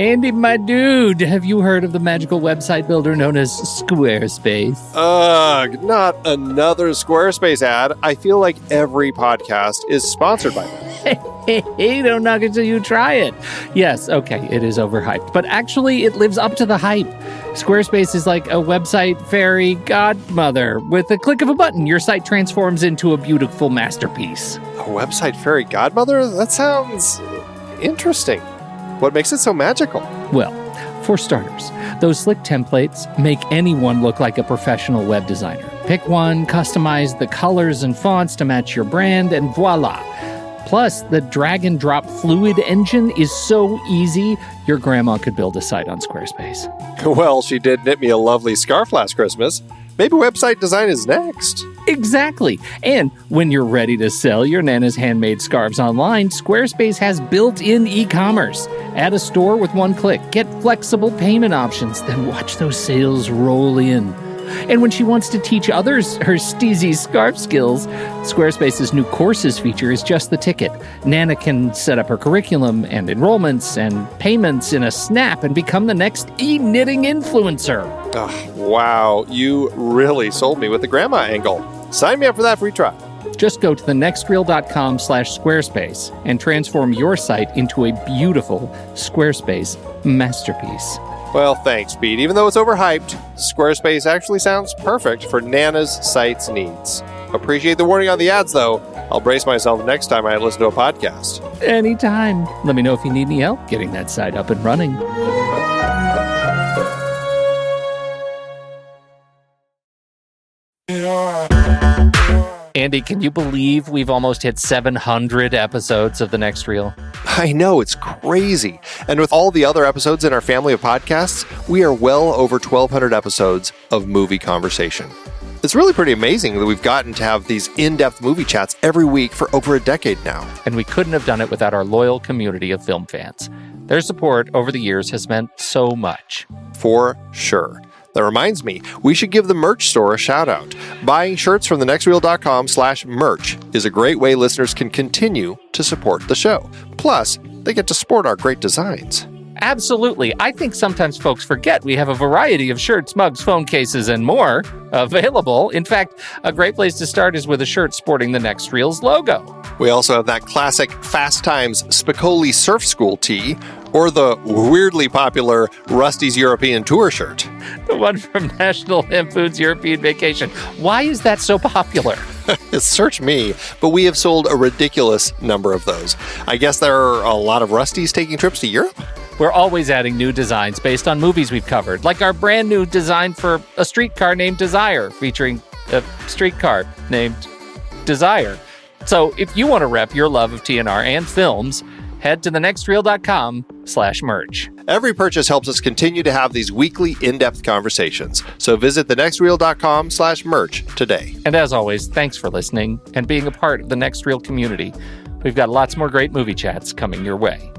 Andy, my dude, have you heard of the magical website builder known as Squarespace? Ugh, not another Squarespace ad. I feel like every podcast is sponsored by them. Hey, don't knock it till you try it. Yes, okay, it is overhyped, but actually it lives up to the hype. Squarespace is like a website fairy godmother. With a click of a button, your site transforms into a beautiful masterpiece. A website fairy godmother? That sounds interesting. What makes it so magical? Well, for starters, those slick templates make anyone look like a professional web designer. Pick one, customize the colors and fonts to match your brand, and voila. Plus, the drag and drop fluid engine is so easy, your grandma could build a site on Squarespace. Well, she did knit me a lovely scarf last Christmas. Maybe website design is next. Exactly. And when you're ready to sell your Nana's handmade scarves online, Squarespace has built-in e-commerce. Add a store with one click. Get flexible payment options. Then watch those sales roll in. And when she wants to teach others her steezy scarf skills, Squarespace's new courses feature is just the ticket. Nana can set up her curriculum and enrollments and payments in a snap and become the next e-knitting influencer. Oh, wow, you really sold me with the grandma angle. Sign me up for that free trial. Just go to thenextreel.com/Squarespace and transform your site into a beautiful Squarespace masterpiece. Well, thanks, Pete. Even though it's overhyped, Squarespace actually sounds perfect for Nana's site's needs. Appreciate the warning on the ads, though. I'll brace myself next time I listen to a podcast. Anytime. Let me know if you need any help getting that site up and running. Andy, can you believe we've almost hit 700 episodes of The Next Reel? I know, it's crazy. And with all the other episodes in our family of podcasts, we are well over 1,200 episodes of movie conversation. It's really pretty amazing that we've gotten to have these in-depth movie chats every week for over a decade now. And we couldn't have done it without our loyal community of film fans. Their support over the years has meant so much. For sure. That reminds me, we should give the merch store a shout out. Buying shirts from thenextreel.com/merch is a great way listeners can continue to support the show. Plus, they get to sport our great designs. Absolutely. I think sometimes folks forget we have a variety of shirts, mugs, phone cases, and more available. In fact, a great place to start is with a shirt sporting the Next Reel's logo. We also have that classic Fast Times Spicoli Surf School tee, or the weirdly popular Rusty's European Tour shirt. The one from National Lampoon's European Vacation. Why is that so popular? Search me, but we have sold a ridiculous number of those. I guess there are a lot of Rustys taking trips to Europe? We're always adding new designs based on movies we've covered, like our brand new design for a streetcar named Desire, featuring a streetcar named Desire. So if you want to rep your love of TNR and films, head to thenextreel.com/merch. Every purchase helps us continue to have these weekly in-depth conversations. So visit thenextreel.com/merch today. And as always, thanks for listening and being a part of the Next Reel community. We've got lots more great movie chats coming your way.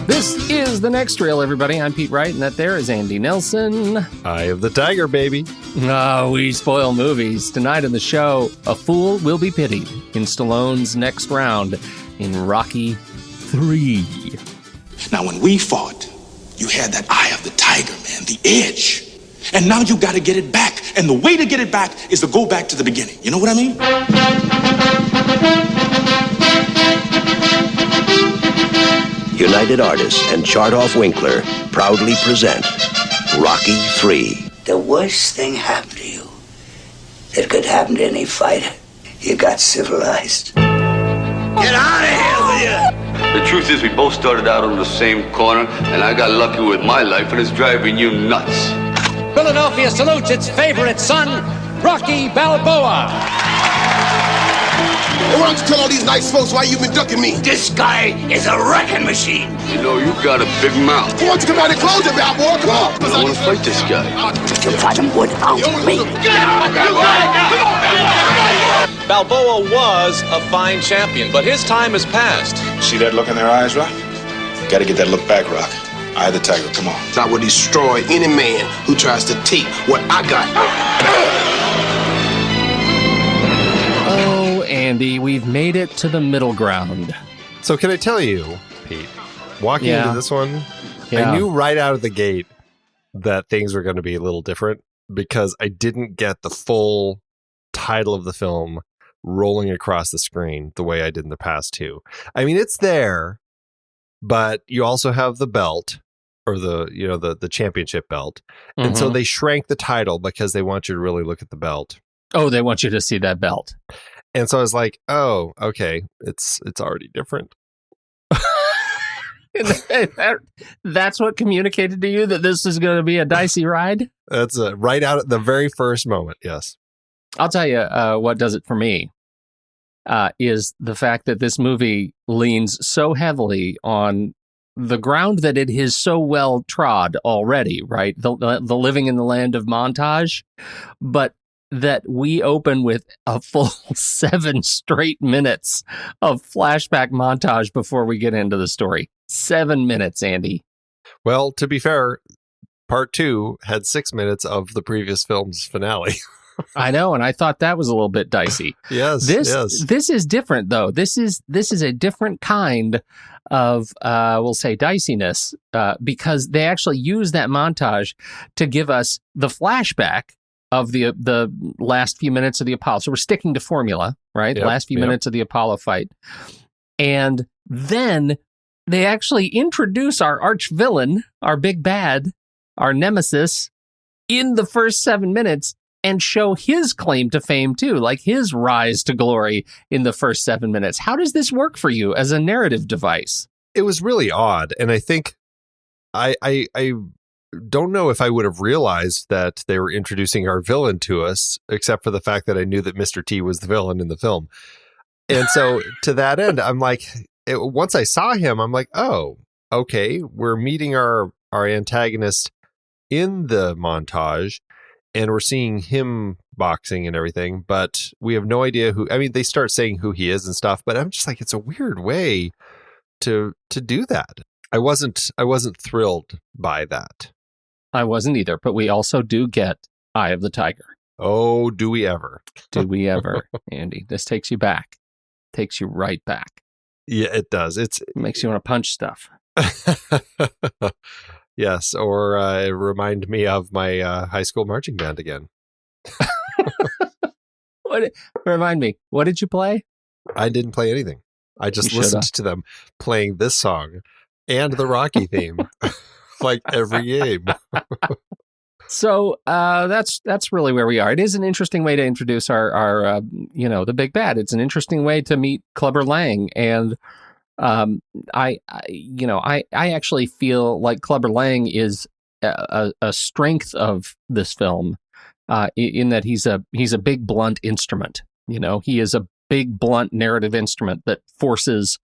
This is The Next Reel, everybody. I'm Pete Wright, and that there is Andy Nelson. Eye of the Tiger, baby. Oh, we spoil movies. Tonight on the show, a fool will be pitied in Stallone's next round in Rocky 3. Now, when we fought, you had that eye of the tiger, man, the edge. And now you got to get it back. And the way to get it back is to go back to the beginning. You know what I mean? United Artists and Chartoff Winkler proudly present Rocky 3. The worst thing happened to you that could happen to any fighter. You got civilized. Get out of here with you! The truth is we both started out on the same corner, and I got lucky with my life, and it's driving you nuts. Philadelphia salutes its favorite son, Rocky Balboa. Why don't you tell all these nice folks why you've been ducking me? This guy is a wrecking machine. You know, you got a big mouth. Why don't you come out and close it, Balboa? Come on. I want to fight this guy. You fight him without me. Balboa was a fine champion, but his time has passed. See that look in their eyes, Rock? Got to get that look back, Rock. Eye of the tiger, come on. I will destroy any man who tries to take what I got. Andy. We've made it to the middle ground. So can I tell you, Pete, walking into this one, I knew right out of the gate that things were going to be a little different because I didn't get the full title of the film rolling across the screen the way I did in the past two. I mean, it's there, but you also have the belt, or the championship belt. And so they shrank the title because they want you to really look at the belt. Oh, they want you to see that belt. And so I was like, oh, okay, it's already different. That's what communicated to you that this is going to be a dicey ride? That's right out at the very first moment, yes. I'll tell you what does it for me is the fact that this movie leans so heavily on the ground that it is so well trod already, right? The living in the land of montage, but that we open with a full 7 straight minutes of flashback montage before we get into the story. 7 minutes, Andy. Well, to be fair, part 2 had 6 minutes of the previous film's finale. I know, and I thought that was a little bit dicey. Yes, This is different, though. This is a different kind of, we'll say, diciness, because they actually use that montage to give us the flashback of the last few minutes of the Apollo. So we're sticking to formula, right? Yep, Last few minutes of the Apollo fight. And then they actually introduce our arch villain, our big bad, our nemesis, in the first 7 minutes and show his claim to fame too, like his rise to glory in the first 7 minutes. How does this work for you as a narrative device? It was really odd. And I think I don't know if I would have realized that they were introducing our villain to us, except for the fact that I knew that Mr. T was the villain in the film. And so to that end, I'm like, once I saw him, I'm like, oh, okay, we're meeting our antagonist in the montage and we're seeing him boxing and everything, but we have no idea who. I mean, they start saying who he is and stuff, but I'm just like, it's a weird way to do that. I wasn't thrilled by that. I wasn't either, but we also do get Eye of the Tiger. Oh, do we ever? Do we ever, Andy? This takes you back. Takes you right back. Yeah, it does. It makes you want to punch stuff. Yes, or remind me of my high school marching band again. Remind me, what did you play? I didn't play anything. I just listened to them playing this song and the Rocky theme, like every game. So that's really where we are. It is an interesting way to introduce our the big bad. It's an interesting way to meet Clubber Lang, and I actually feel like Clubber Lang is a strength of this film, in that he's a big blunt instrument. He is a big blunt narrative instrument that forces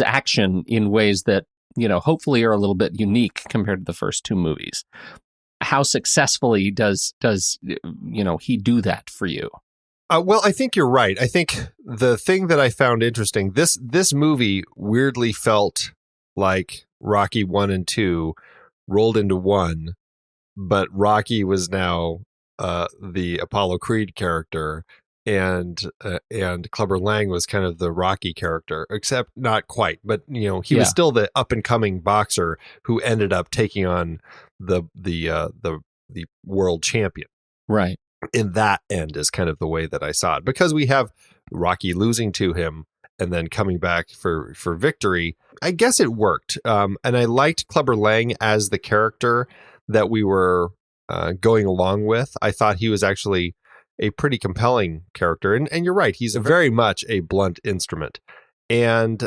action in ways that hopefully are a little bit unique compared to the first two movies. How successfully does he do that for you? Well, I think you're right. I think the thing that I found interesting, this movie weirdly felt like Rocky 1 and 2 rolled into one, but Rocky was now the Apollo Creed character, and Clubber Lang was kind of the Rocky character, except not quite. But he was still the up and coming boxer who ended up taking on the world champion. Right. In that end is kind of the way that I saw it, because we have Rocky losing to him and then coming back for victory. I guess it worked. And I liked Clubber Lang as the character that we were going along with. I thought he was actually a pretty compelling character. And you're right. He's very much a blunt instrument. And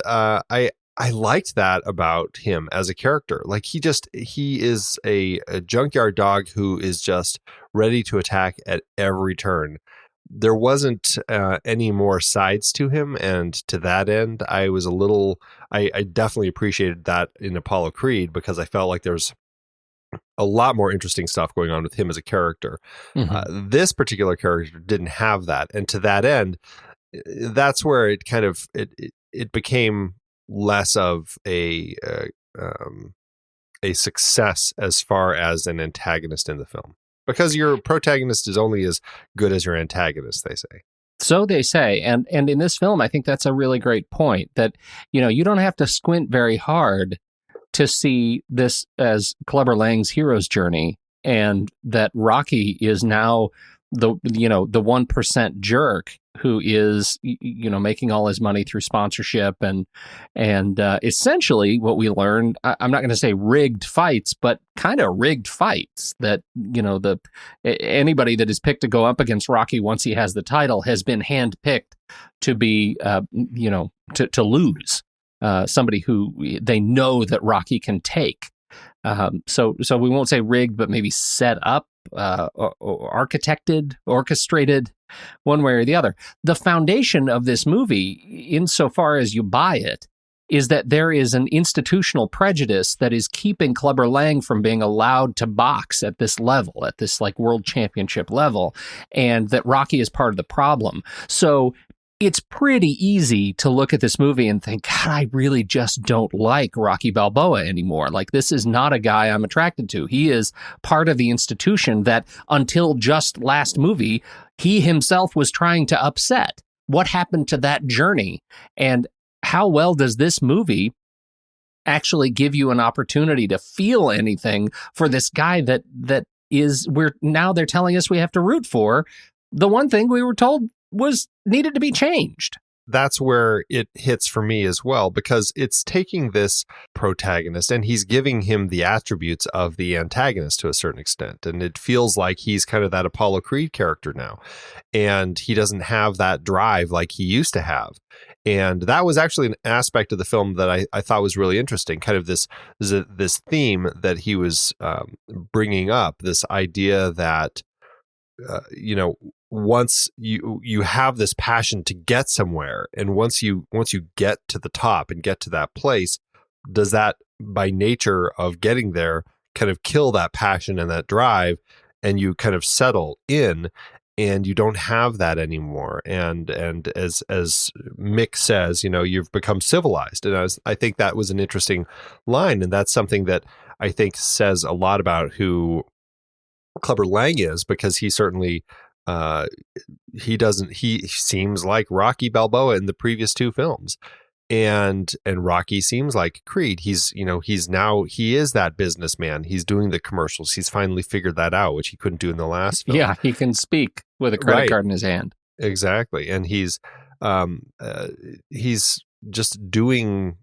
I liked that about him as a character. Like he is a junkyard dog who is just ready to attack at every turn. There wasn't any more sides to him. And to that end, I definitely appreciated that in Apollo Creed, because I felt like there's a lot more interesting stuff going on with him as a character. Mm-hmm. This particular character didn't have that. And to that end, that's where it kind of, it became less of a success as far as an antagonist in the film, because your protagonist is only as good as your antagonist, they say. So they say, and in this film, I think that's a really great point, that, you don't have to squint very hard to see this as Clubber Lang's hero's journey, and that Rocky is now the 1% jerk who is, making all his money through sponsorship and essentially what we learned, I'm not going to say rigged fights, but kind of rigged fights, that, anybody that is picked to go up against Rocky once he has the title has been handpicked to be, to lose, somebody who they know that Rocky can take. So we won't say rigged, but maybe set up, or architected, orchestrated, one way or the other. The foundation of this movie, insofar as you buy it, is that there is an institutional prejudice that is keeping Clubber Lang from being allowed to box at this level, at this like world championship level, and that Rocky is part of the problem. So it's pretty easy to look at this movie and think, God, I really just don't like Rocky Balboa anymore. Like, this is not a guy I'm attracted to. He is part of the institution that until just last movie, he himself was trying to upset. What happened to that journey? And how well does this movie actually give you an opportunity to feel anything for this guy that they're telling us we have to root for? The one thing we were told was needed to be changed. That's where it hits for me as well, because it's taking this protagonist and he's giving him the attributes of the antagonist to a certain extent. And it feels like he's kind of that Apollo Creed character now. And he doesn't have that drive like he used to have. And that was actually an aspect of the film that I thought was really interesting, kind of this theme that he was bringing up, this idea that, once you have this passion to get somewhere, and once you get to the top and get to that place, does that, by nature of getting there, kind of kill that passion and that drive, and you kind of settle in, and you don't have that anymore? And as Mick says, you've become civilized. And I think that was an interesting line, and that's something that I think says a lot about who Clubber Lang is, because he certainly he seems like Rocky Balboa in the previous two films, and Rocky seems like Creed. He is that businessman. He's doing the commercials. He's finally figured that out, which he couldn't do in the last film. Yeah, he can speak with a credit card in his hand. Exactly. And he's just doing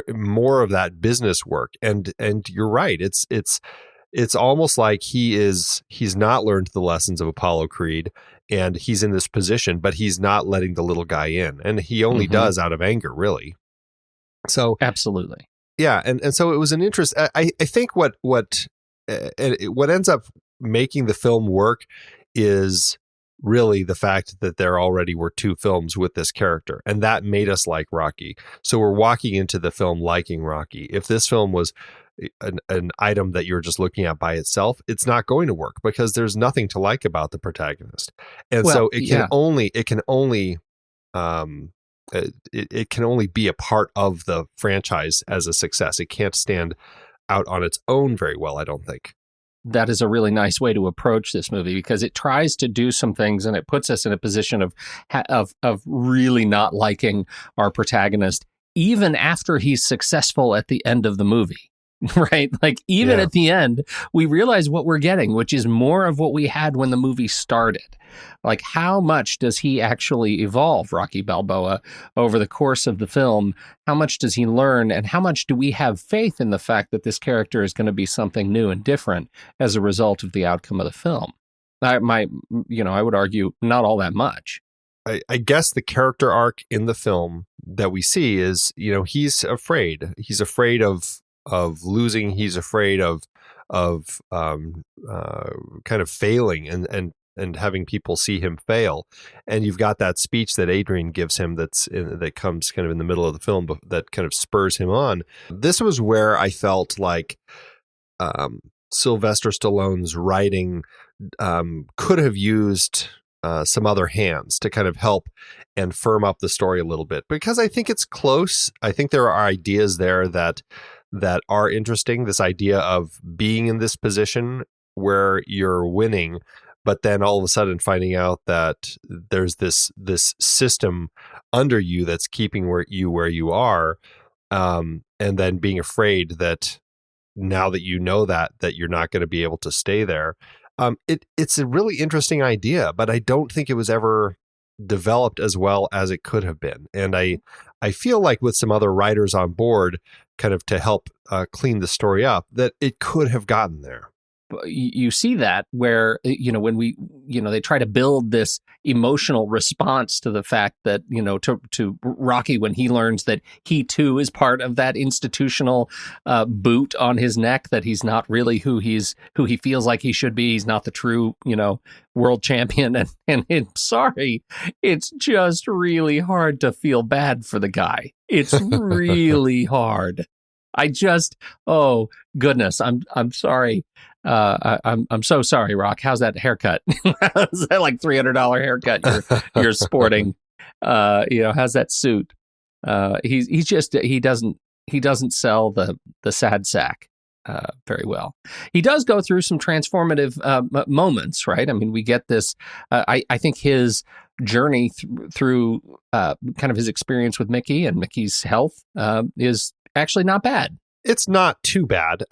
more of that business work. And you're right. It's almost like he's not learned the lessons of Apollo Creed, and he's in this position, but he's not letting the little guy in, and he only does out of anger, really. So absolutely, yeah, and so it was an interest. I think what ends up making the film work is really the fact that there already were two films with this character, and that made us like Rocky. So we're walking into the film liking Rocky. If this film was an item that you're just looking at by itself, it's not going to work, because there's nothing to like about the protagonist. And so it can only be a part of the franchise as a success. It can't stand out on its own very well, I don't think. That is a really nice way to approach this movie, because it tries to do some things, and it puts us in a position of really not liking our protagonist, even after he's successful at the end of the movie. Right? Like, even at the end, we realize what we're getting, which is more of what we had when the movie started. Like, how much does he actually evolve, Rocky Balboa, over the course of the film? How much does he learn? And how much do we have faith in the fact that this character is going to be something new and different as a result of the outcome of the film? I would argue not all that much. I guess the character arc in the film that we see is, he's afraid. He's afraid of losing. He's afraid of kind of failing and having people see him fail. And you've got that speech that Adrian gives him that comes kind of in the middle of the film, but that kind of spurs him on. This was where I felt like Sylvester Stallone's writing could have used some other hands to kind of help and firm up the story a little bit, because I think it's close. I think there are ideas there that are interesting. This idea of being in this position where you're winning, but then all of a sudden finding out that there's this system under you that's keeping where you are, and then being afraid that now that you know that you're not going to be able to stay there. It's a really interesting idea, but I don't think it was ever developed as well as it could have been. And I feel like with some other writers on board, kind of to help clean the story up, that it could have gotten there. You see that where, when they try to build this emotional response to the fact that, to Rocky, when he learns that he too is part of that institutional boot on his neck, that he's not really who he feels like he should be. He's not the true, world champion. And I'm sorry, it's just really hard to feel bad for the guy. It's really hard. Oh goodness, I'm sorry. I'm so sorry, Rock. How's that haircut? Is that like $300 haircut you're sporting? How's that suit? He doesn't sell the sad sack very well. He does go through some transformative moments, right? I mean, we get this. I think his journey through kind of his experience with Mickey and Mickey's health is actually not bad. It's not too bad.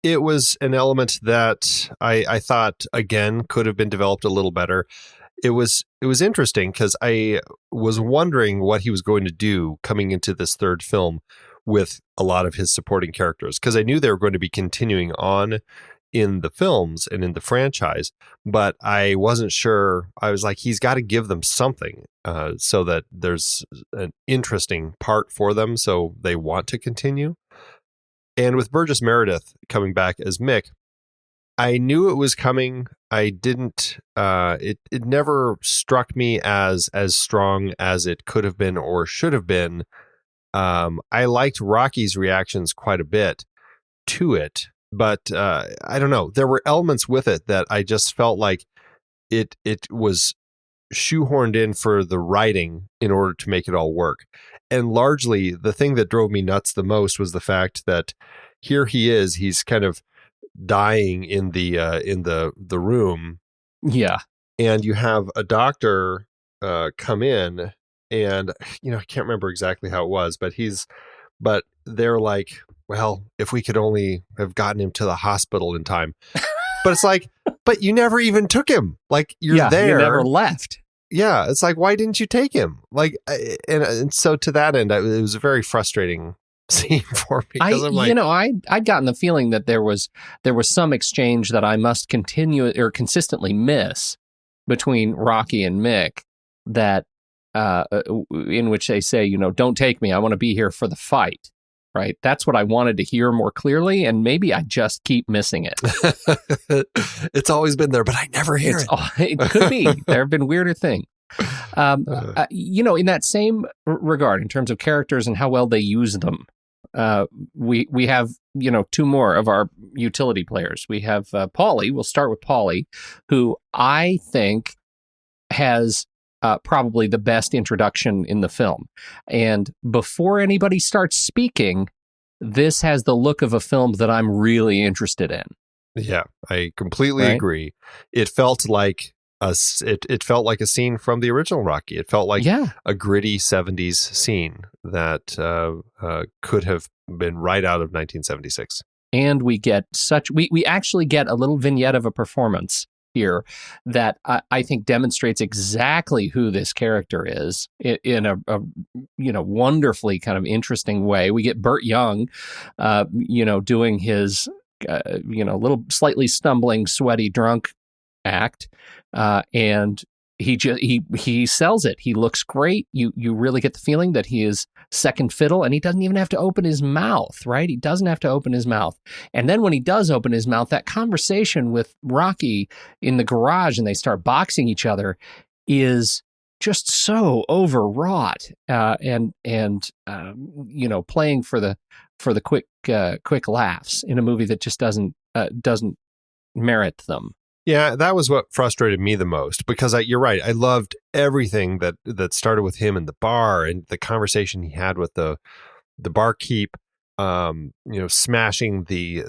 It was an element that I thought, again, could have been developed a little better. It was interesting because I was wondering what he was going to do coming into this third film with a lot of his supporting characters, because I knew they were going to be continuing on in the films and in the franchise, but I wasn't sure. I was like, he's got to give them something so that there's an interesting part for them, so they want to continue. And with Burgess Meredith coming back as Mick, I knew it was coming. I didn't. It never struck me as strong as it could have been or should have been. I liked Rocky's reactions quite a bit to it, but I don't know. There were elements with it that I just felt like it was shoehorned in for the writing in order to make it all work. And largely, the thing that drove me nuts the most was the fact that here he is. He's kind of dying in the room. Yeah, and you have a doctor come in, and I can't remember exactly how it was, but they're like, well, if we could only have gotten him to the hospital in time. But it's like, but you never even took him. Like, you're there. You never left. Yeah, it's like, why didn't you take him? Like, and so to that end, it was a very frustrating scene for me. I'd gotten the feeling that there was some exchange that I must continue or consistently miss between Rocky and Mick, that in which they say, don't take me. I want to be here for the fight. Right. That's what I wanted to hear more clearly. And maybe I just keep missing it. It's always been there, but I never hear it. It could be. There have been weirder things. In that same regard, in terms of characters and how well they use them, we have, two more of our utility players. We have Paulie. We'll start with Paulie, who I think has probably the best introduction in the film. And before anybody starts speaking, this has the look of a film that I'm really interested in. Yeah, I completely agree. It felt like it felt like a scene from the original Rocky. It felt like a gritty 70s scene that could have been right out of 1976. And we get we actually get a little vignette of a performance here that I think demonstrates exactly who this character is in a wonderfully kind of interesting way. We get Burt Young, doing his little slightly stumbling, sweaty, drunk act, and he sells it. He looks great. You really get the feeling that he is second fiddle, and he doesn't even have to open his mouth, right? He doesn't have to open his mouth. And then when he does open his mouth, that conversation with Rocky in the garage and they start boxing each other is just so overwrought, and playing for the quick laughs in a movie that just doesn't merit them. Yeah, that was what frustrated me the most, because you're right. I loved everything that started with him in the bar and the conversation he had with the barkeep, smashing the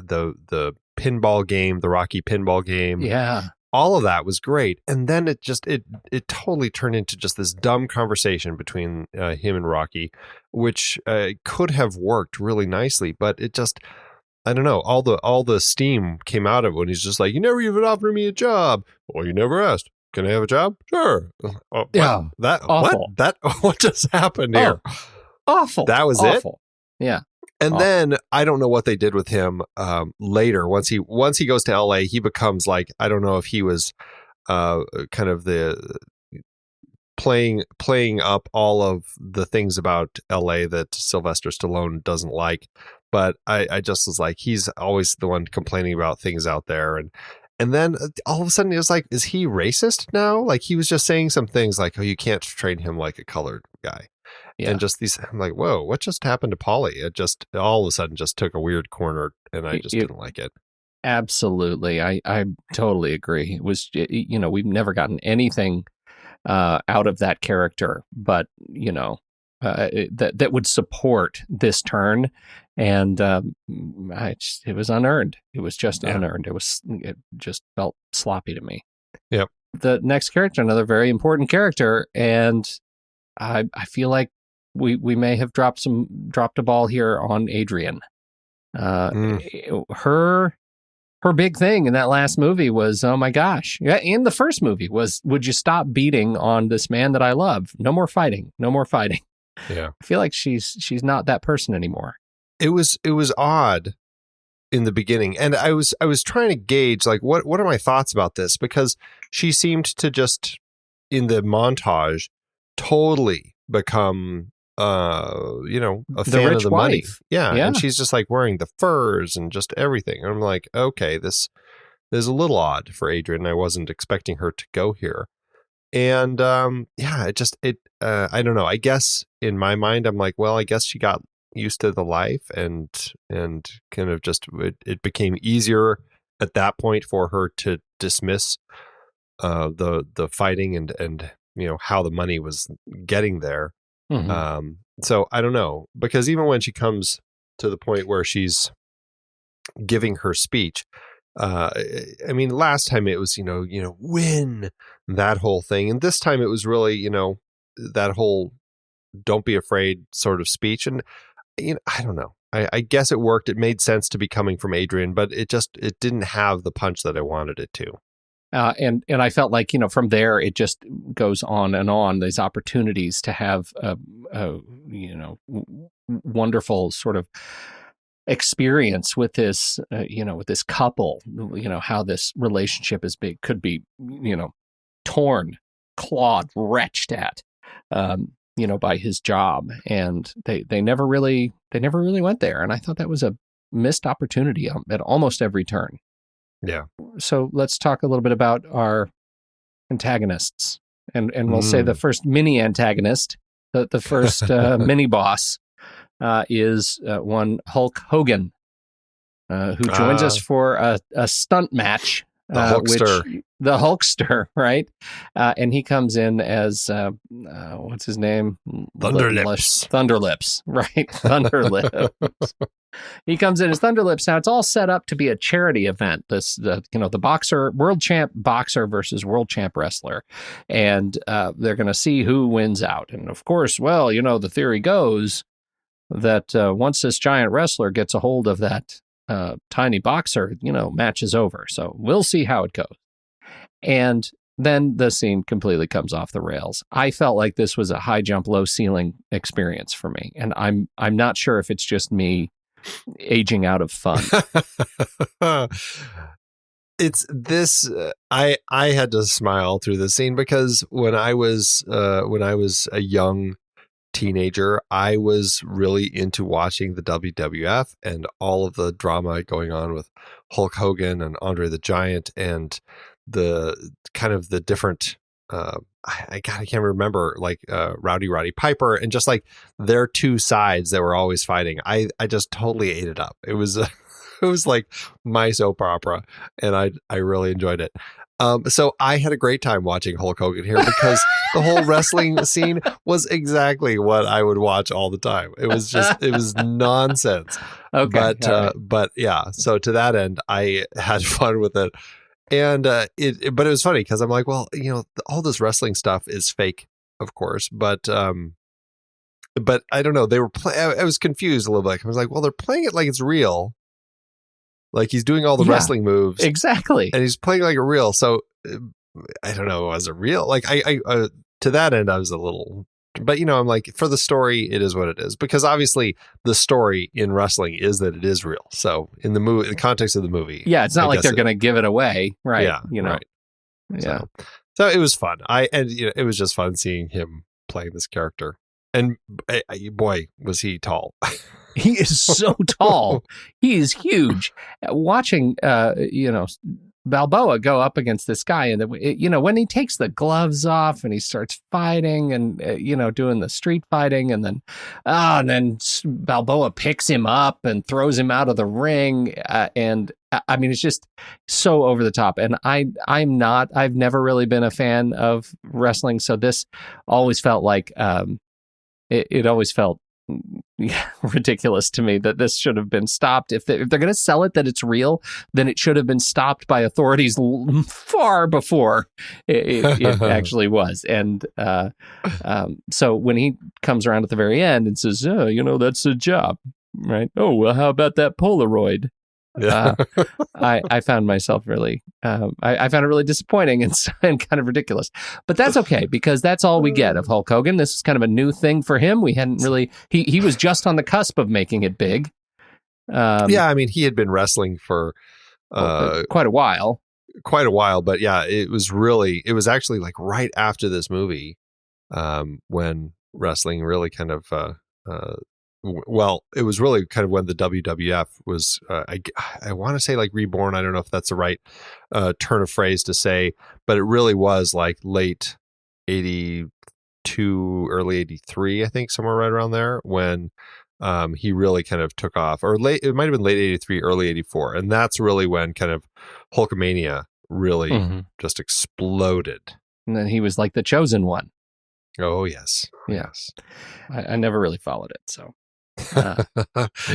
pinball game, the Rocky pinball game. Yeah. all of that was great. And then it totally turned into just this dumb conversation between him and Rocky, which could have worked really nicely, but it just, I don't know, all the steam came out of it when he's just like, you never even offered me a job. Well, you never asked. Can I have a job? Sure. What? Yeah. That Awful. what just happened here? Awful. That was awful. Yeah. And then I don't know what they did with him later. Once he goes to LA, he becomes like, I don't know if he was kind of the playing up all of the things about LA that Sylvester Stallone doesn't like. But I just was like, he's always the one complaining about things out there. And then all of a sudden it was like, is he racist now? Like he was just saying some things like, oh, you can't train him like a colored guy. Yeah. And just these, I'm like, whoa, what just happened to Paulie? It just all of a sudden just took a weird corner and I just didn't like it. Absolutely. I totally agree. It was, we've never gotten anything out of that character, but, that would support this turn. And it was unearned. It was just unearned. It just felt sloppy to me. Yep. The next character, another very important character. And I feel like we may have dropped a ball here on Adrian. Her big thing in that last movie was, oh my gosh. Yeah, in the first movie was, would you stop beating on this man that I love? No more fighting. No more fighting. Yeah. I feel like she's not that person anymore. It was odd in the beginning. And I was trying to gauge like what are my thoughts about this, because she seemed to just in the montage totally become a fan of the money. Yeah. And she's just like wearing the furs and just everything. And I'm like, okay, this is a little odd for Adrian. I wasn't expecting her to go here. And I don't know. I guess in my mind, I'm like, well, I guess she got used to the life and kind of just it became easier at that point for her to dismiss the fighting and how the money was getting there. Mm-hmm. So I don't know, because even when she comes to the point where she's giving her speech, I mean, last time it was win, that whole thing, and this time it was really that whole don't be afraid sort of speech. And I don't know. I guess it worked. It made sense to be coming from Adrian, but it didn't have the punch that I wanted it to. And I felt like, from there, it just goes on and on. These opportunities to have wonderful sort of experience with this, with this couple, how this relationship could be, torn, clawed, wrenched at, by his job. And they never really went there. And I thought that was a missed opportunity at almost every turn. Yeah. So let's talk a little bit about our antagonists, and we'll say the first mini antagonist, the first mini boss, is one Hulk Hogan, who joins us for a stunt match. The Hulkster. The Hulkster, right? And he comes in as, what's his name? Thunderlips. Thunderlips, right? Thunderlips. He comes in as Thunderlips. Now, it's all set up to be a charity event. The boxer, world champ boxer versus world champ wrestler. And they're going to see who wins out. And of course, well, the theory goes that once this giant wrestler gets a hold of that tiny boxer, match is over. So we'll see how it goes. And then the scene completely comes off the rails. I felt like this was a high jump, low ceiling experience for me. And I'm not sure if it's just me aging out of fun. It's this, I had to smile through the scene because when I was a young teenager, I was really into watching the WWF and all of the drama going on with Hulk Hogan and Andre the Giant and the kind of the different I can't remember, like Roddy Piper and just like their two sides that were always fighting. I just totally ate it up. It was it was like my soap opera, and I really enjoyed it. So I had a great time watching Hulk Hogan here because the whole wrestling scene was exactly what I would watch all the time. It was nonsense. Okay. But yeah, so to that end, I had fun with it. And but it was funny because I'm like, well, all this wrestling stuff is fake, of course, but I don't know. They were I was confused a little bit. I was like, well, they're playing it like it's real. Like he's doing all the wrestling moves. Exactly. And he's playing like a real. So I don't know. Was it real? Like I to that end, I was a little, but I'm like, for the story, it is what it is, because obviously the story in wrestling is that it is real. So in the movie, the context of the movie. Yeah. It's not like they're going to give it away. Right. Yeah. Right. Yeah. So it was fun. It was just fun seeing him playing this character. And boy, was he tall. He is so tall. He is huge. Watching, Balboa go up against this guy, and when he takes the gloves off and he starts fighting and doing the street fighting, and then Balboa picks him up and throws him out of the ring, and I mean, it's just so over the top. And I've never really been a fan of wrestling, so this always felt like it always felt ridiculous to me that this should have been stopped. If they're going to sell it that it's real, then it should have been stopped by authorities far before it actually was. And so when he comes around at the very end and says, that's a job, right? Oh, well, how about that Polaroid? I found myself really, I found it really disappointing and kind of ridiculous, but that's okay, because that's all we get of Hulk Hogan. This is kind of a new thing for him. We hadn't really, he was just on the cusp of making it big. I mean, he had been wrestling for quite a while, but yeah, it was actually like right after this movie, when wrestling really kind of, it was really kind of when the WWF was, I want to say like reborn. I don't know if that's the right turn of phrase to say, but it really was like late 82, early 83, I think, somewhere right around there, when he really kind of took off, or it might have been late 83, early 84. And that's really when kind of Hulkamania really just exploded. And then he was like the chosen one. Oh, yes. Yes. I never really followed it, so.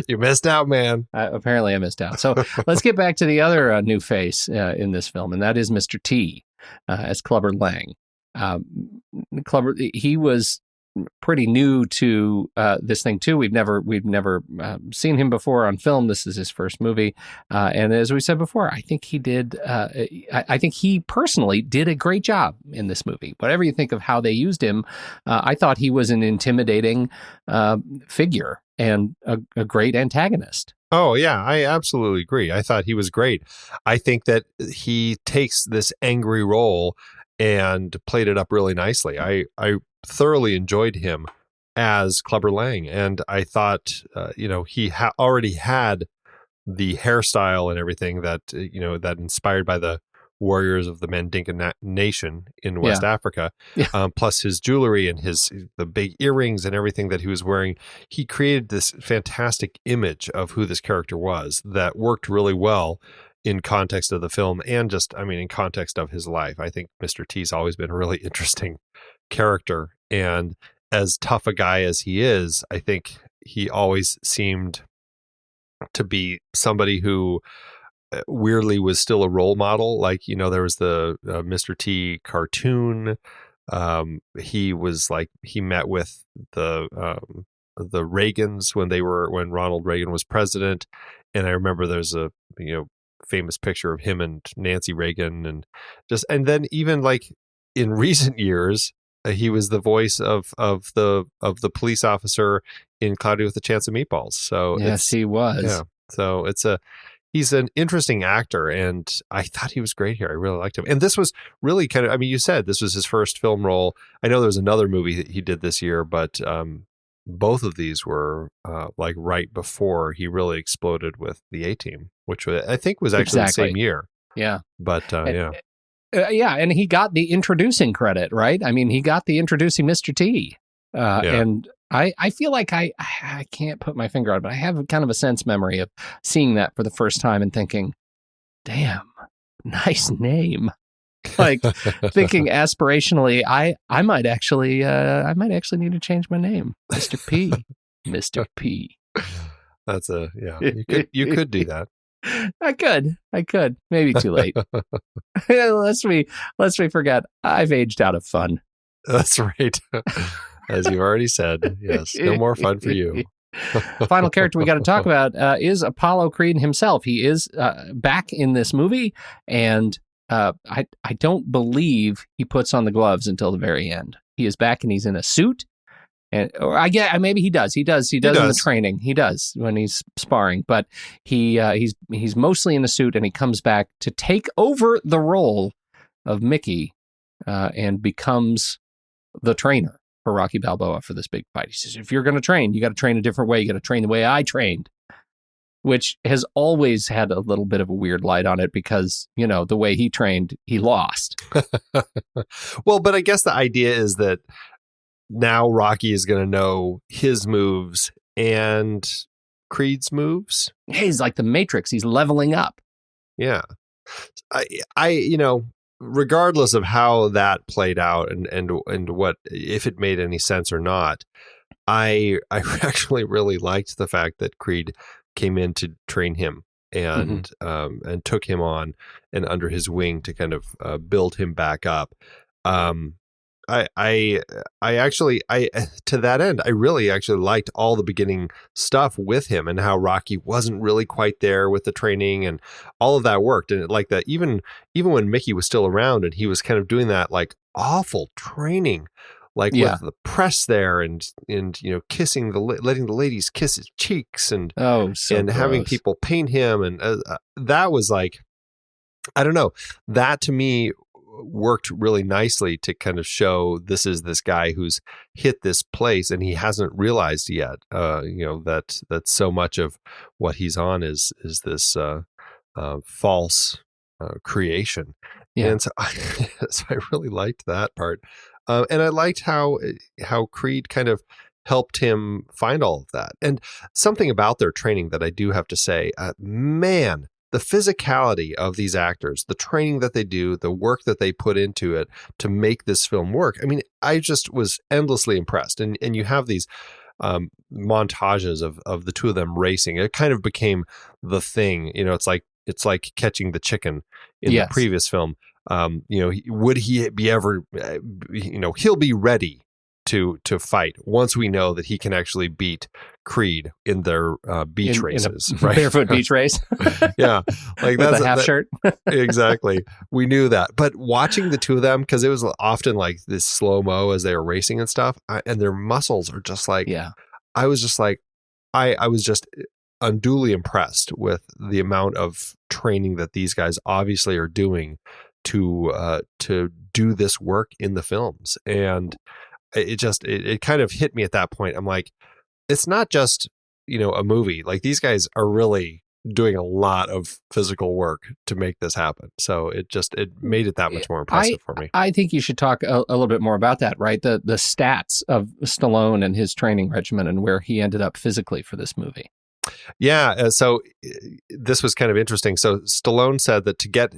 You missed out, man. Apparently I missed out. So let's get back to the other new face in this film, and that is Mr. T as Clubber Lang. Clubber, he was pretty new to this thing too. We've never seen him before on film. This is his first movie, and as we said before, I think he did. I think he personally did a great job in this movie. Whatever you think of how they used him, I thought he was an intimidating figure and a great antagonist. Oh, yeah, I absolutely agree. I thought he was great. I think that he takes this angry role and played it up really nicely. I thoroughly enjoyed him as Clubber Lang, and I thought, he already had the hairstyle and everything that, that inspired by the warriors of the Mandinka Nation in West Africa, plus his jewelry and the big earrings and everything that he was wearing. He created this fantastic image of who this character was that worked really well in context of the film, and just, in context of his life. I think Mr. T's always been a really interesting character, and as tough a guy as he is, I think he always seemed to be somebody who weirdly was still a role model. Like, there was the Mr. T cartoon. He was like, he met with the Reagans when Ronald Reagan was president, and I remember there's a famous picture of him and Nancy Reagan, and then even like in recent years, he was the voice of the police officer in Cloudy with a Chance of Meatballs. So yes, he was. Yeah. So he's an interesting actor, and I thought he was great here. I really liked him. And this was really kind of, you said this was his first film role. I know there was another movie that he did this year, but both of these were like right before he really exploded with the A-Team, which I think was actually the same year. Yeah. But and he got the introducing credit, right? He got the introducing Mr. T. And I feel like I can't put my finger on it, but I have kind of a sense memory of seeing that for the first time and thinking, damn, nice name. Like thinking aspirationally, I might actually need to change my name, Mr. P. Mr. P. That's you could do that. I could. Maybe too late. Lest we forget, I've aged out of fun. That's right. As you've already said, yes, no more fun for you. Final character we got to talk about is Apollo Creed himself. He is back in this movie, and I don't believe he puts on the gloves until the very end. He is back, and he's in a suit. Maybe he does. He does in the training. He does when he's sparring, but he's mostly in a suit, and he comes back to take over the role of Mickey, and becomes the trainer for Rocky Balboa for this big fight. He says, if you're going to train, you got to train a different way. You got to train the way I trained, which has always had a little bit of a weird light on it because, the way he trained, he lost. Well, but I guess the idea is that now Rocky is going to know his moves and Creed's moves. He's like the Matrix. He's leveling up. Yeah. I regardless of how that played out and what, if it made any sense or not, I actually really liked the fact that Creed came in to train him and took him on and under his wing to kind of build him back up. I actually to that end, I really actually liked all the beginning stuff with him and how Rocky wasn't really quite there with the training and all of that worked. And like that, even when Mickey was still around and he was kind of doing that like awful training, like with the press there and kissing letting the ladies kiss his cheeks and having people paint him. And that was like, I don't know, that to me worked really nicely to kind of show this is this guy who's hit this place and he hasn't realized yet, that so much of what he's on is this false creation. Yeah. And so I really liked that part. And I liked how Creed kind of helped him find all of that. And something about their training that I do have to say, man, the physicality of these actors, the training that they do, the work that they put into it to make this film work. I mean, I just was endlessly impressed. And you have these montages of the two of them racing. It kind of became the thing. It's like catching the chicken in the previous film. Would he be ever? He'll be ready to fight once we know that he can actually beat Creed in their beach races, right? Barefoot beach race. Yeah, like that's a half shirt. Exactly. We knew that, but watching the two of them, because it was often like this slow-mo as they were racing and stuff, and their muscles are just like, I was just like, I was just unduly impressed with the amount of training that these guys obviously are doing to do this work in the films. And it kind of hit me at that point. I'm like, it's not just, a movie. Like, these guys are really doing a lot of physical work to make this happen. So it made it that much more impressive for me. I think you should talk a little bit more about that, right? The stats of Stallone and his training regimen and where he ended up physically for this movie. Yeah. So this was kind of interesting. So Stallone said that to get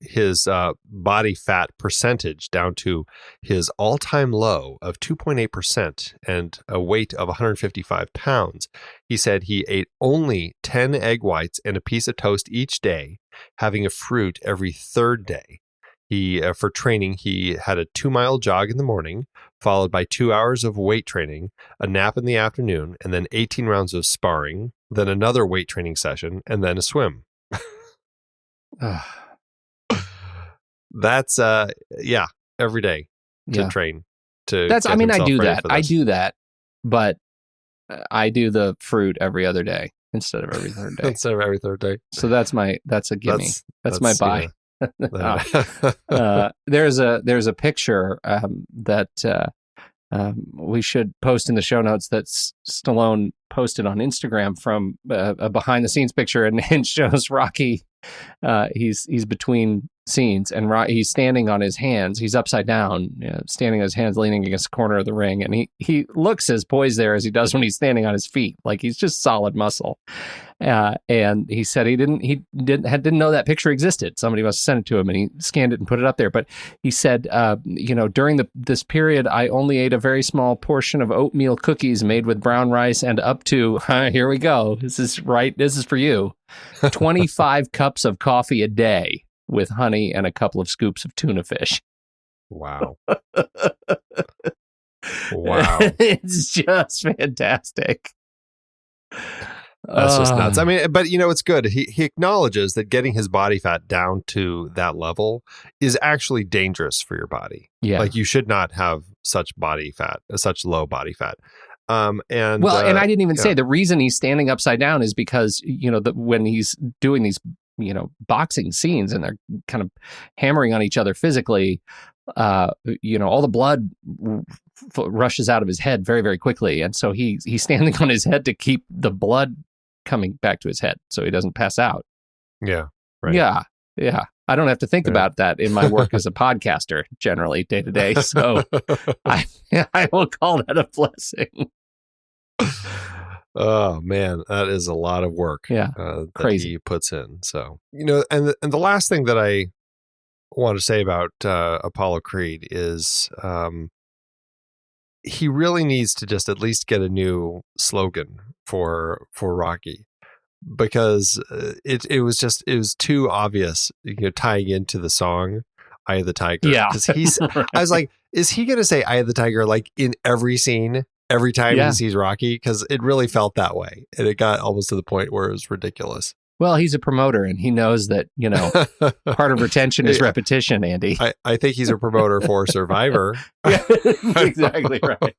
his body fat percentage down to his all-time low of 2.8% and a weight of 155 pounds, he said he ate only 10 egg whites and a piece of toast each day, having a fruit every third day. For training, he had a 2-mile jog in the morning, followed by 2 hours of weight training, a nap in the afternoon, and then 18 rounds of sparring, then another weight training session, and then a swim. That's every day to train. I do that. I do that, but I do the fruit every other day instead of every third day. Instead of every third day. So that's a gimme. That's my buy. Yeah. There's a picture that we should post in the show notes that Stallone posted on Instagram from a behind the scenes picture, and it shows Rocky. He's between scenes, and he's standing on his hands. He's upside down, standing on his hands, leaning against the corner of the ring, and he looks as poised there as he does when he's standing on his feet, like he's just solid muscle. And he said he didn't know that picture existed. Somebody must have sent it to him, and he scanned it and put it up there. But he said, during this period, I only ate a very small portion of oatmeal cookies made with brown rice, and up to here we go. This is for you. 25 cups of coffee a day with honey and a couple of scoops of tuna fish. Wow. Wow. It's just fantastic. That's just nuts. I mean, but it's good. He acknowledges that getting his body fat down to that level is actually dangerous for your body. Yeah. Like you should not have such body fat, such low body fat. And I didn't even say the reason he's standing upside down is because, when he's doing these, boxing scenes and they're kind of hammering on each other physically, all the blood rushes out of his head very, very quickly. And so he's standing on his head to keep the blood coming back to his head so he doesn't pass out. Yeah. Right. Yeah. I don't have to think about that in my work as a podcaster generally day to day. So I will call that a blessing. Oh man, that is a lot of work. Yeah. That crazy. he puts in. So, and the last thing that I want to say about Apollo Creed is he really needs to just at least get a new slogan for Rocky, because it was too obvious, tying into the song Eye of the Tiger. Yeah. Because Right. I was like, is he going to say Eye of the Tiger like in every scene, every time he sees Rocky? Because it really felt that way, and it got almost to the point where it was ridiculous. Well, he's a promoter, and he knows that, part of retention is repetition, Andy. I think he's a promoter for Survivor. Yeah, exactly right.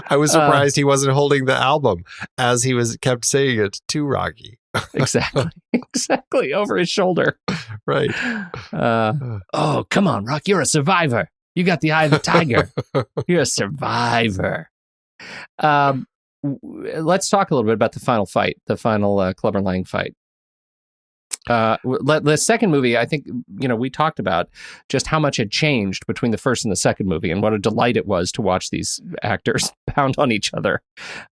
I was surprised he wasn't holding the album as he kept saying it to Rocky. Exactly, over his shoulder. Right. Oh, come on, Rock, you're a survivor. You got the eye of the tiger. You're a survivor. Let's talk a little bit about the final fight, the final Clubber Lang fight. The second movie, I think, we talked about just how much had changed between the first and the second movie, and what a delight it was to watch these actors pound on each other,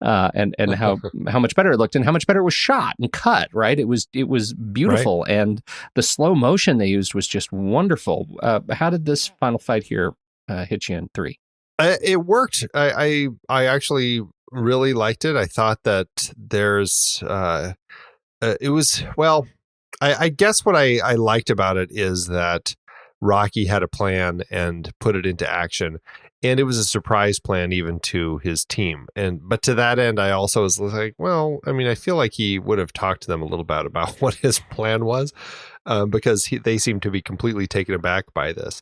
and how much better it looked, and how much better it was shot and cut. Right, it was beautiful, right. And the slow motion they used was just wonderful. How did this final fight here hit you in 3? It worked. I actually really liked it. I thought that there's it was well. I guess what I liked about it is that Rocky had a plan and put it into action, and it was a surprise plan even to his team. But to that end, I also was like, well, I mean, I feel like he would have talked to them a little bit about what his plan was, because they seemed to be completely taken aback by this.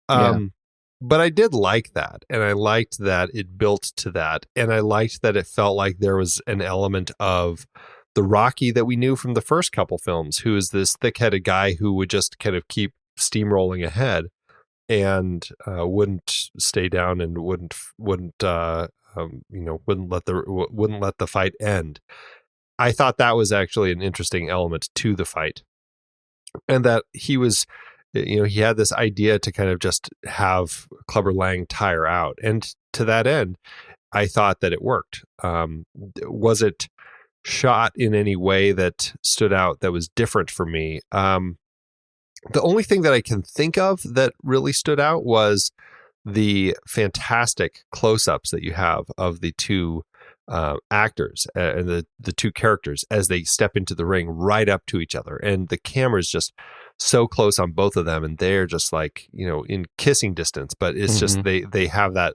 But I did like that, and I liked that it built to that, and I liked that it felt like there was an element of the Rocky that we knew from the first couple films, who is this thick-headed guy who would just kind of keep steamrolling ahead and wouldn't stay down and wouldn't let the fight end. I thought that was actually an interesting element to the fight, and that he was, he had this idea to kind of just have Clubber Lang tire out, and to that end, I thought that it worked. Was it shot in any way that stood out that was different for me? The only thing that I can think of that really stood out was the fantastic close-ups that you have of the two actors and the two characters as they step into the ring right up to each other, and the camera's just so close on both of them, and they're just like, in kissing distance, but it's just they have that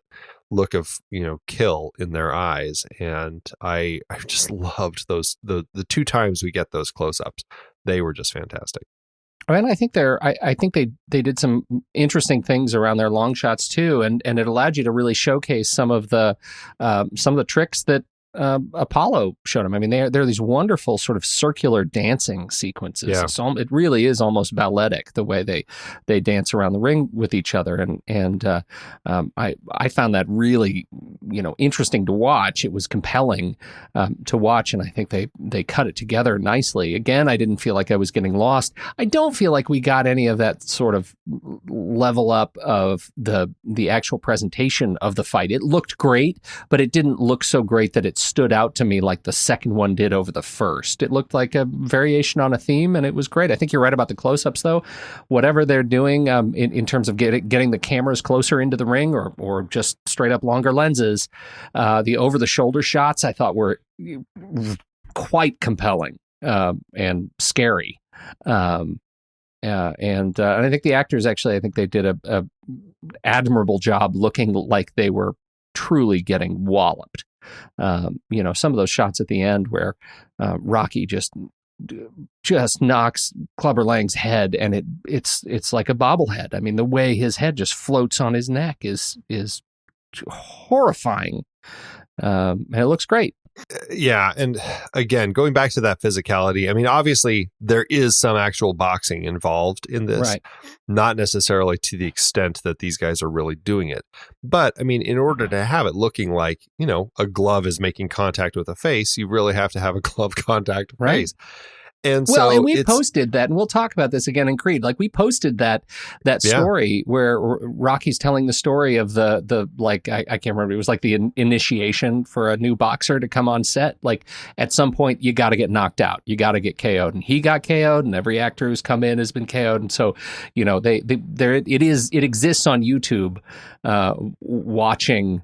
look of kill in their eyes, and I just loved those the 2 times we get those close-ups. They were just fantastic. And I think I think they did some interesting things around their long shots too, and it allowed you to really showcase some of the tricks that Apollo showed them. I mean, they're these wonderful sort of circular dancing sequences. Yeah. It really is almost balletic the way they dance around the ring with each other, and I found that really interesting to watch. It was compelling to watch, and I think they cut it together nicely. Again, I didn't feel like I was getting lost. I don't feel like we got any of that sort of level up of the actual presentation of the fight. It looked great, but it didn't look so great that it stood out to me like the second one did over the first. It looked like a variation on a theme, and it was great. I think you're right about the close-ups, though. Whatever they're doing in terms of getting the cameras closer into the ring or just straight up longer lenses, the over-the-shoulder shots I thought were quite compelling and scary. And I think the actors actually, I think they did a admirable job looking like they were truly getting walloped. Some of those shots at the end where Rocky just knocks Clubber Lang's head, and it's like a bobblehead. I mean, the way his head just floats on his neck is horrifying, and it looks great. Yeah, and again, going back to that physicality, I mean, obviously there is some actual boxing involved in this, Right. Not necessarily to the extent that these guys are really doing it. But I mean, in order to have it looking like, a glove is making contact with a face, you really have to have a glove contact Right. face. And And we posted that, and we'll talk about this again in Creed. Like, we posted that story where Rocky's telling the story of the I can't remember. It was like the initiation for a new boxer to come on set. Like, at some point, you got to get knocked out. You got to get KO'd, and he got KO'd, and every actor who's come in has been KO'd. And so, it exists on YouTube. Watching.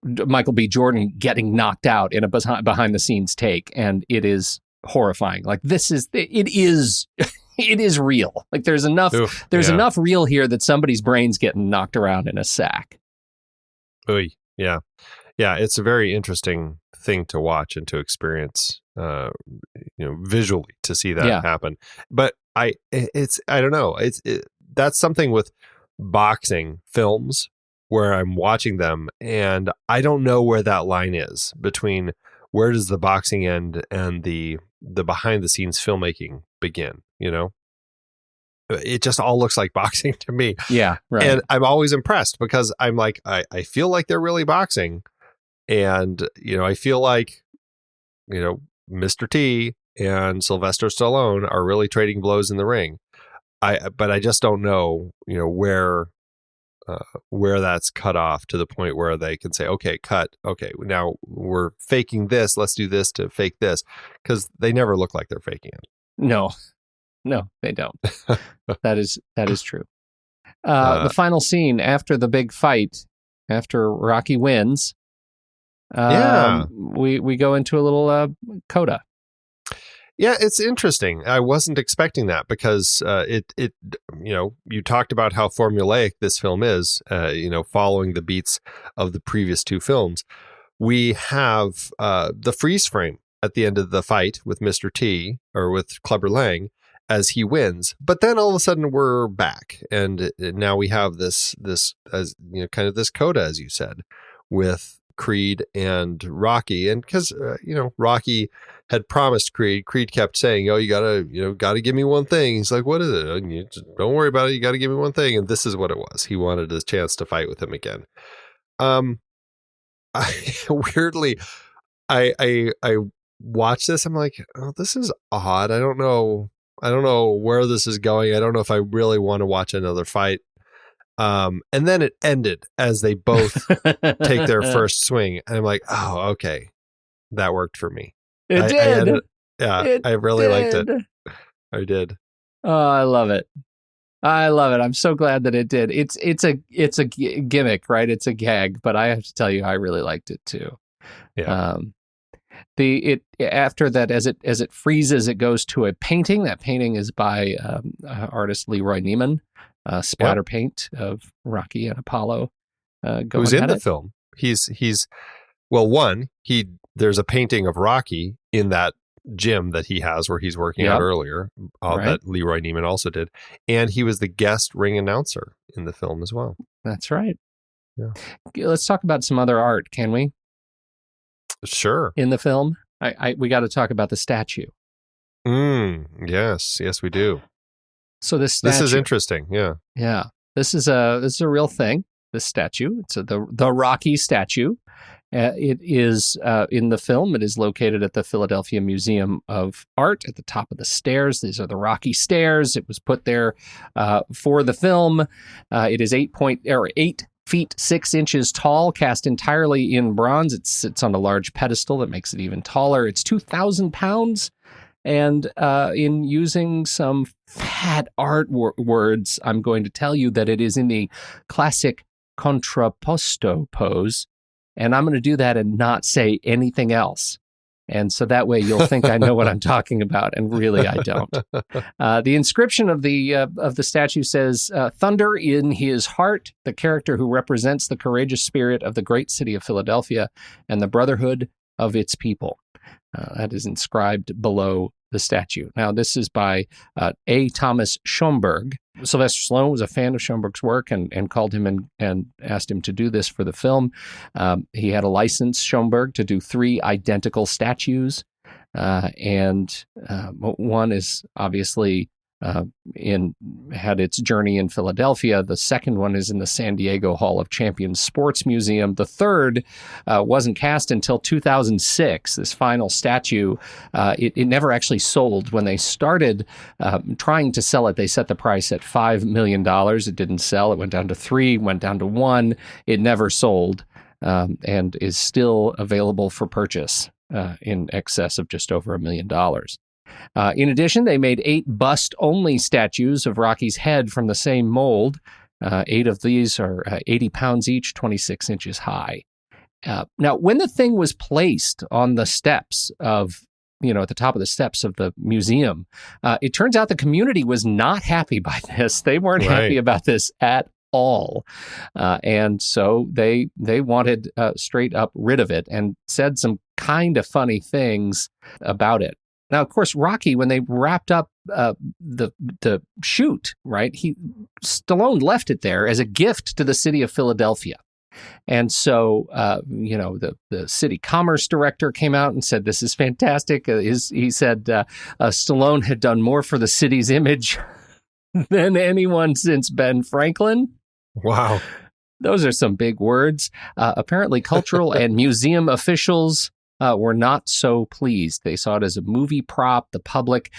Michael B. Jordan getting knocked out in a behind the scenes take, and it is horrifying. Like, it is real. Like, there's enough real here that somebody's brain's getting knocked around in a sack. Oy, yeah. It's a very interesting thing to watch and to experience, visually, to see that happen. But I don't know. That's something with boxing films, where I'm watching them and I don't know where that line is between where does the boxing end and the behind the scenes filmmaking begin, It just all looks like boxing to me. Yeah, right. And I'm always impressed because I'm like, I feel like they're really boxing. And, I feel like, Mr. T and Sylvester Stallone are really trading blows in the ring. But I just don't know, where that's cut off to the point where they can say, okay, cut. Okay, now we're faking this. Let's do this to fake this, because they never look like they're faking it. No, they don't. That is true. The final scene after the big fight, after Rocky wins, we go into a little coda. Yeah, it's interesting. I wasn't expecting that because you talked about how formulaic this film is, following the beats of the previous two films. We have the freeze frame at the end of the fight with Mr. T, or with Clubber Lang, as he wins. But then all of a sudden we're back, and now we have this as kind of this coda, as you said, with Creed and Rocky. And because Rocky had promised Creed kept saying, oh, you gotta give me one thing. He's like, what is it? Don't worry about it, you gotta give me one thing. And this is what it was. He wanted a chance to fight with him again. Weirdly, I watched this, I'm like, oh, this is odd. I don't know where this is going. I don't know if I really want to watch another fight. And then it ended as they both take their first swing. And I'm like, oh, okay. That worked for me. It did. I really liked it. I did. Oh, I love it. I'm so glad that it did. It's a gimmick, right? It's a gag, but I have to tell you, I really liked it too. Yeah. After that, as it freezes, it goes to a painting. That painting is by artist Leroy Neiman, splatter paint of Rocky and Apollo. Who's in the film? There's a painting of Rocky in that gym that he has where he's working out earlier, that Leroy Neiman also did, and he was the guest ring announcer in the film as well. That's right. Let's talk about some other art, can we? Sure. In the film, we got to talk about the statue. Yes, we do. So this is interesting. Yeah. This is a real thing. This statue, it's the Rocky statue. It is in the film. It is located at the Philadelphia Museum of Art at the top of the stairs. These are the Rocky stairs. It was put there for the film. It is 8 feet 6 inches tall, cast entirely in bronze. It sits on a large pedestal that makes it even taller. It's 2,000 pounds. And in using some fat art words, I'm going to tell you that it is in the classic contrapposto pose. And I'm going to do that and not say anything else. And so that way you'll think I know what I'm talking about, and really I don't. The inscription of the statue says, "Thunder in his heart, the character who represents the courageous spirit of the great city of Philadelphia and the brotherhood of its people." That is inscribed below the statue. Now, this is by A. Thomas Schoenberg. Sylvester Stallone was a fan of Schoenberg's work and called him and asked him to do this for the film. He had a license, Schoenberg, to do 3 identical statues. And one is obviously had its journey in Philadelphia. The second one is in the San Diego Hall of Champions Sports Museum. The third wasn't cast until 2006. This final statue, it never actually sold. When they started trying to sell it, they set the price at $5 million. It didn't sell. It went down to 3, went down to 1. It never sold, and is still available for purchase in excess of just over $1 million. In addition, they made 8 bust-only statues of Rocky's head from the same mold. 8 of these are 80 pounds each, 26 inches high. Now, when the thing was placed on the steps of, at the top of the steps of the museum, it turns out the community was not happy by this. They weren't happy about this at all. And so they wanted straight up rid of it and said some kind of funny things about it. Now, of course, Rocky, when they wrapped up the shoot, right, Stallone left it there as a gift to the city of Philadelphia. And so, the city commerce director came out and said, "This is fantastic." He said Stallone had done more for the city's image than anyone since Ben Franklin. Wow. Those are some big words. Apparently, cultural and museum officials were not so pleased. They saw it as a movie prop. The public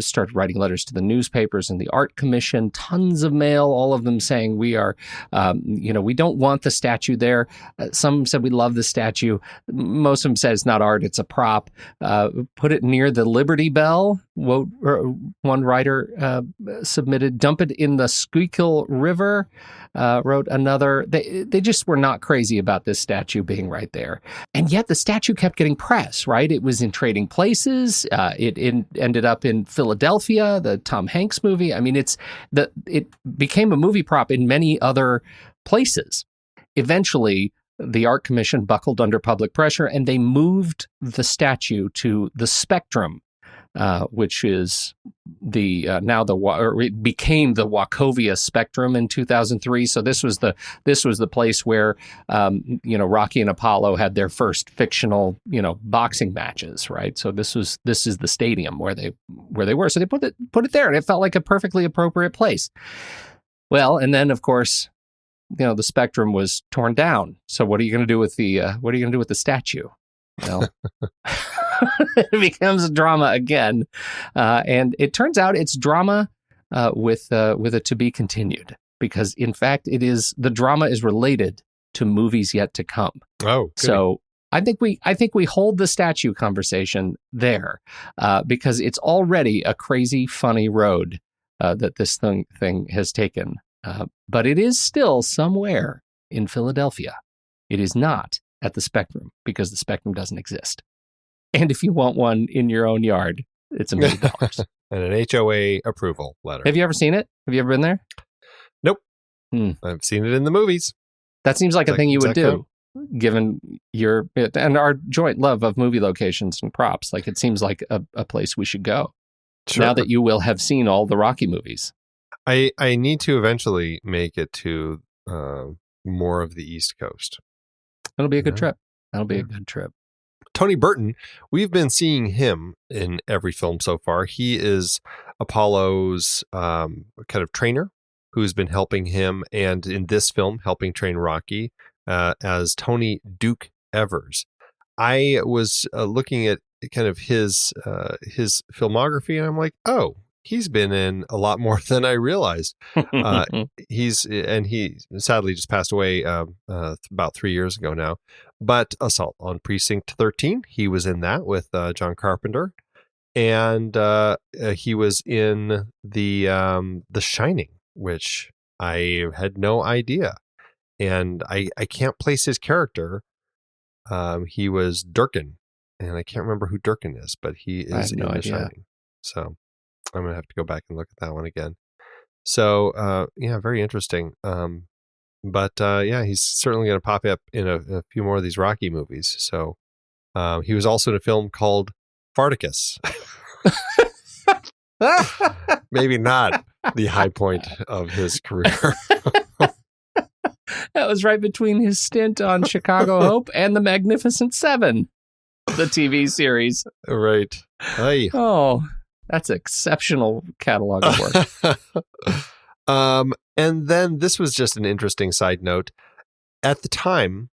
started writing letters to the newspapers and the art commission, tons of mail, all of them saying we don't want the statue there. Some said we love the statue. Most of them said it's not art, it's a prop. Put it near the Liberty Bell. One writer submitted, dump it in the Schuylkill River. Wrote another. They just were not crazy about this statue being right there. And yet the statue kept getting press, right? It was in Trading Places. It ended up in Philadelphia, the Tom Hanks movie. I mean, it became a movie prop in many other places. Eventually, the Art Commission buckled under public pressure and they moved the statue to the Spectrum, which is it became the Wachovia Spectrum in 2003. So this was the place where Rocky and Apollo had their first fictional boxing matches, right? So this is the stadium where they were. So they put it there, and it felt like a perfectly appropriate place. Well, and then of course, the Spectrum was torn down. So what are you going to do with the statue? Well, it becomes a drama again, and it turns out it's drama with a to be continued, because in fact the drama is related to movies yet to come. Oh, goody. So I think we hold the statue conversation there because it's already a crazy funny road that this thing has taken, but it is still somewhere in Philadelphia. It is not at the Spectrum, because the Spectrum doesn't exist. And if you want one in your own yard, it's $1 million. And an HOA approval letter. Have you ever seen it? Have you ever been there? Nope. I've seen it in the movies. That seems like a thing you would do, given and our joint love of movie locations and props. Like, it seems like a place we should go. Sure. Now that you will have seen all the Rocky movies. I need to eventually make it to more of the East Coast. It'll be a good trip. That'll be a good trip. Tony Burton, we've been seeing him in every film so far. He is Apollo's kind of trainer who's been helping him, and in this film, helping train Rocky as Tony Duke Evers. I was looking at kind of his filmography, and I'm like, oh, he's been in a lot more than I realized. He sadly just passed away about 3 years ago now. But Assault on Precinct 13, he was in that with John Carpenter, and he was in the Shining, which I had no idea, and I can't place his character. He was Durkin, and I can't remember who Durkin is, but he is in The Shining. So I'm going to have to go back and look at that one again. So, very interesting. But he's certainly going to pop up in a few more of these Rocky movies. So he was also in a film called Farticus. Maybe not the high point of his career. That was right between his stint on Chicago Hope and The Magnificent Seven, the TV series. Right. Aye. Oh, that's exceptional catalog of work. And then this was just an interesting side note. At the time,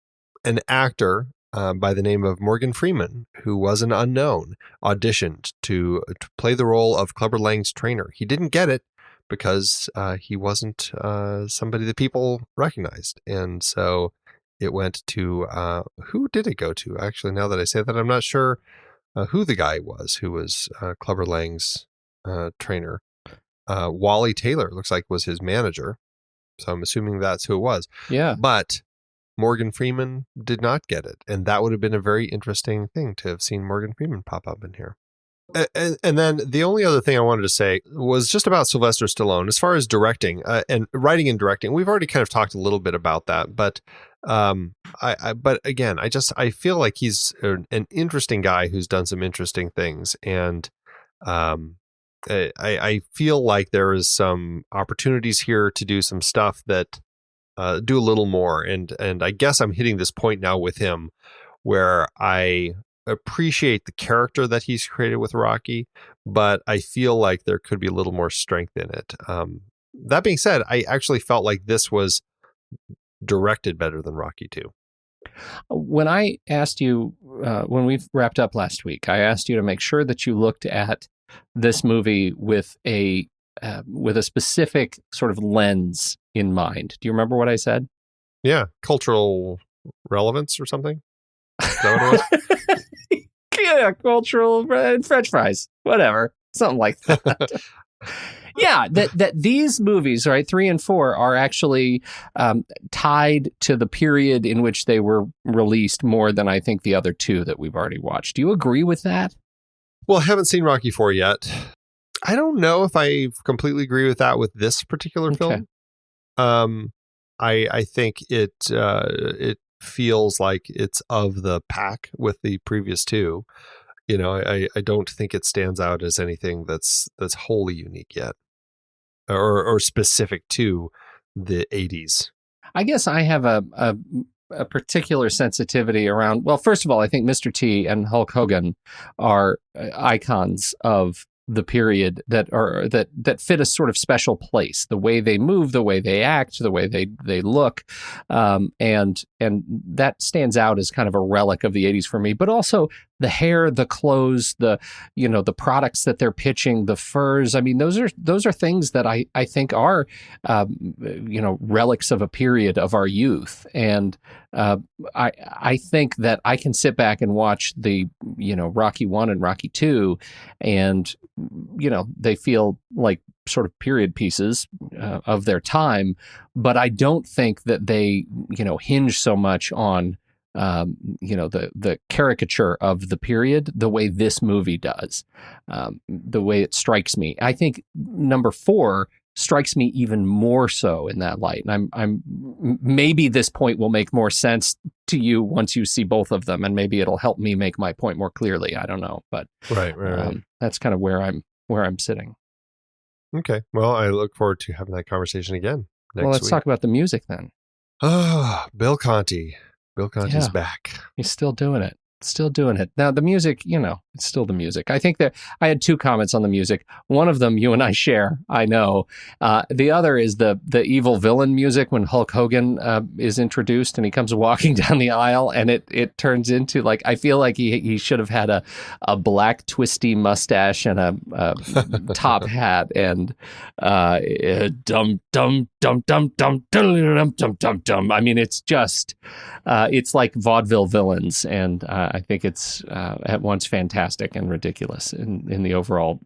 an actor by the name of Morgan Freeman, who was an unknown, auditioned to play the role of Clubber Lang's trainer. He didn't get it because he wasn't somebody that people recognized. And so it went to, who did it go to? Actually, now that I say that, I'm not sure who the guy was who was Clubber Lang's trainer. Wally Taylor looks like was his manager, so I'm assuming that's who it was. Yeah. But Morgan Freeman did not get it, and that would have been a very interesting thing to have seen Morgan Freeman pop up in here. And then the only other thing I wanted to say was just about Sylvester Stallone. As far as directing and writing and directing, we've already kind of talked a little bit about that, but but again, I feel like he's an interesting guy who's done some interesting things, and I feel like there is some opportunities here to do some stuff that do a little more. And I guess I'm hitting this point now with him where I appreciate the character that he's created with Rocky, but I feel like there could be a little more strength in it. That being said, I actually felt like this was directed better than Rocky 2. When I asked you, when we wrapped up last week, I asked you to make sure that you looked at this movie with a specific sort of lens in mind. Do you remember what I said? Yeah, cultural relevance or something. Is that what it was? Yeah, cultural French fries, whatever, something like that. Yeah, that these movies, right, 3 and 4, are actually tied to the period in which they were released more than I think the other two that we've already watched. Do you agree with that? Well, I haven't seen Rocky 4 yet. I don't know if I completely agree with that with this particular film. I think it feels like it's of the pack with the previous two. You know, I don't think it stands out as anything that's wholly unique yet, or specific to the 80s. I guess I have a particular sensitivity around, well, first of all, I think Mr. T and Hulk Hogan are icons of the period that fit a sort of special place. The way they move, the way they act, the way they look, and that stands out as kind of a relic of the 80s for me. But also the hair, the clothes, the products that they're pitching, the furs. I mean, those are things that I think are relics of a period of our youth. And I think that I can sit back and watch the Rocky 1 and Rocky 2, and they feel like sort of period pieces of their time, but I don't think that they hinge so much on the caricature of the period the way this movie does, the way it strikes me. I think number 4 strikes me even more so in that light. And I'm maybe this point will make more sense to you once you see both of them, and maybe it'll help me make my point more clearly. I don't know, but right. That's kind of where I'm sitting. Okay. Well, I look forward to having that conversation again next week. Well, let's talk about the music then. Oh, Bill Conti. Bill Conti's back. He's still doing it. Still doing it. Now, the music, it's still the music. I think that I had two comments on the music. One of them you and I share, I know. The other is the evil villain music when Hulk Hogan is introduced and he comes walking down the aisle, and it turns into, like, I feel like he should have had a black twisty mustache and a top hat and dum dum dum dum dum dum dum dum dum. I mean, it's just it's like vaudeville villains, and I think it's at once fantastic and ridiculous in the overall,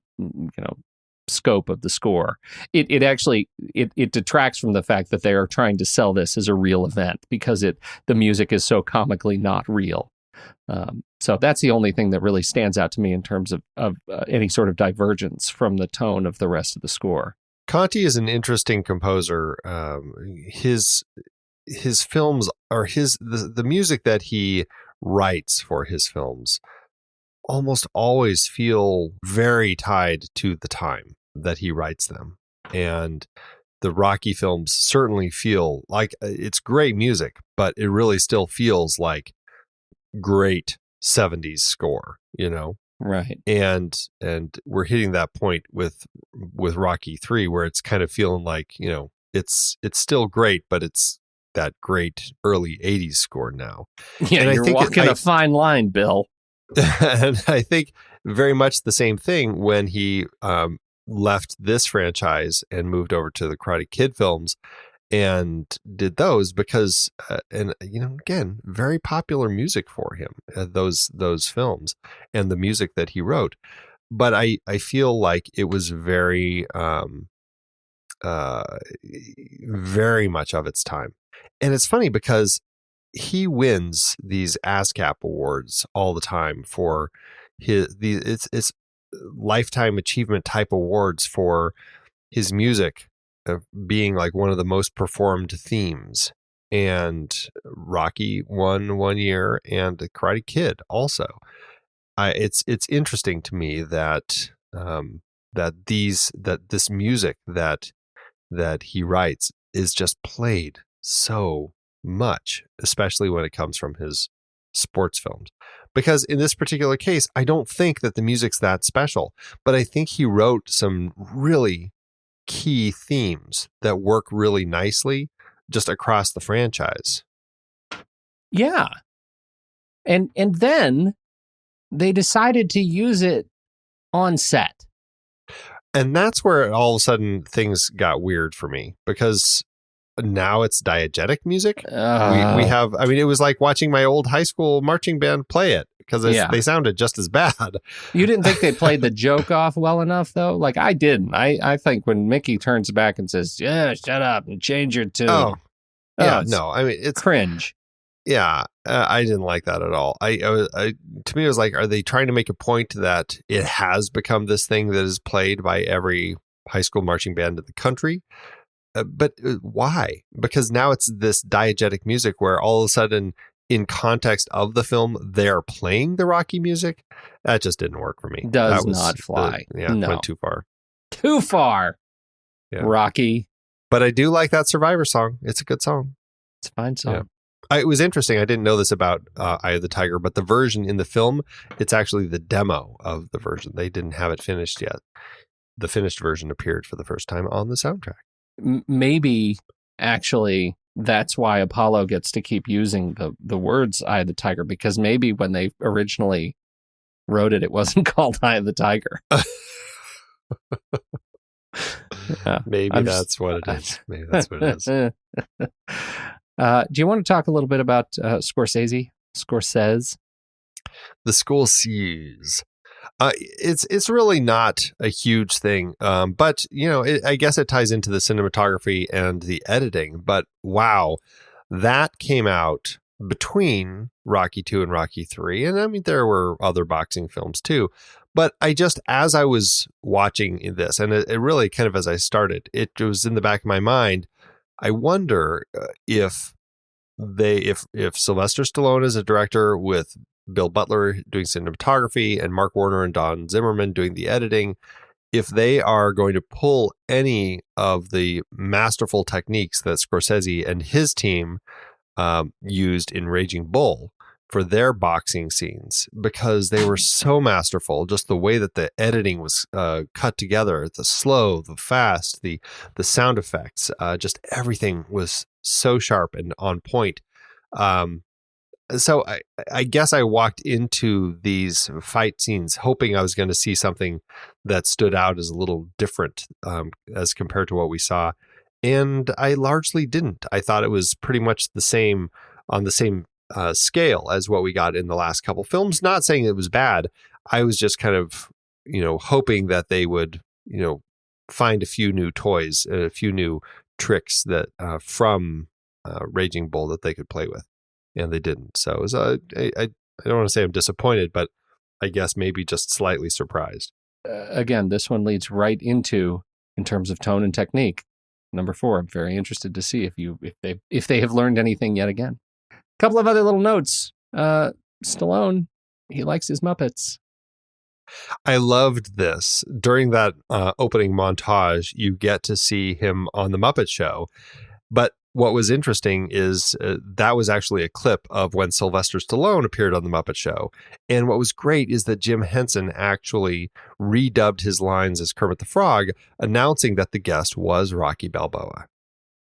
scope of the score. It actually detracts from the fact that they are trying to sell this as a real event, because the music is so comically not real. So that's the only thing that really stands out to me in terms of any sort of divergence from the tone of the rest of the score. Conti is an interesting composer. His films are the music that he writes for his films almost always feel very tied to the time that he writes them. And the Rocky films certainly feel like it's great music, but it really still feels like great 70s score, Right. And we're hitting that point with Rocky 3, where it's kind of feeling like, it's still great, but it's that great early 80s score now. Yeah, and you're walking a fine line, Bill. And I think very much the same thing when he left this franchise and moved over to the Karate Kid films and did those, because again, very popular music for him, those films and the music that he wrote. But I feel like it was very very much of its time. And it's funny because he wins these ASCAP awards all the time for it's lifetime achievement type awards for his music being like one of the most performed themes. And Rocky won one year, and the Karate Kid also. It's interesting to me that this music that he writes is just played so much, especially when it comes from his sports films. Because in this particular case, I don't think that the music's that special, but I think he wrote some really key themes that work really nicely just across the franchise. Yeah. And then they decided to use it on set. And that's where all of a sudden things got weird for me, because now it's diegetic music. We have, I mean, it was like watching my old high school marching band play it, because they sounded just as bad. You didn't think they played the joke off well enough, though? Like, I didn't. I think when Mickey turns back and says, "Yeah, shut up and change your tune." No, I mean, it's cringe. Yeah, I didn't like that at all. To me, it was like, are they trying to make a point that it has become this thing that is played by every high school marching band in the country? But why? Because now it's this diegetic music where all of a sudden, in context of the film, they're playing the Rocky music. That just didn't work for me. Does not fly. Went too far. Too far. Yeah. Rocky. But I do like that Survivor song. It's a good song. It's a fine song. Yeah. It was interesting. I didn't know this about Eye of the Tiger, but the version in the film, it's actually the demo of the version. They didn't have it finished yet. The finished version appeared for the first time on the soundtrack. Maybe, actually, that's why Apollo gets to keep using the words Eye of the Tiger, because maybe when they originally wrote it, it wasn't called Eye of the Tiger. Maybe that's what it is. Maybe that's what it is. Do you want to talk a little bit about Scorsese? The Scorsese. It's really not a huge thing, but I guess it ties into the cinematography and the editing. But wow, that came out between Rocky 2 and Rocky 3, and I mean there were other boxing films too. But as I was watching this, and it really kind of as I started, it was in the back of my mind. I wonder if Sylvester Stallone is a director with Bill Butler doing cinematography and Mark Warner and Don Zimmerman doing the editing, if they are going to pull any of the masterful techniques that Scorsese and his team used in Raging Bull for their boxing scenes, because they were so masterful, just the way that the editing was cut together, the slow, the fast, the sound effects, just everything was so sharp and on point. So I guess I walked into these fight scenes hoping I was going to see something that stood out as a little different as compared to what we saw. And I largely didn't. I thought it was pretty much the same on the same scale as what we got in the last couple films. Not saying it was bad. I was just kind of, hoping that they would, find a few new toys, a few new tricks that from Raging Bull that they could play with. And they didn't. So it was, I don't want to say I'm disappointed, but I guess maybe just slightly surprised. Again, this one leads right into, in terms of tone and technique, number 4. I'm very interested to see if they have learned anything yet again. A couple of other little notes. Stallone, he likes his Muppets. I loved this. During that opening montage, you get to see him on the Muppet Show. But what was interesting is that was actually a clip of when Sylvester Stallone appeared on the Muppet Show. And what was great is that Jim Henson actually redubbed his lines as Kermit the Frog, announcing that the guest was Rocky Balboa.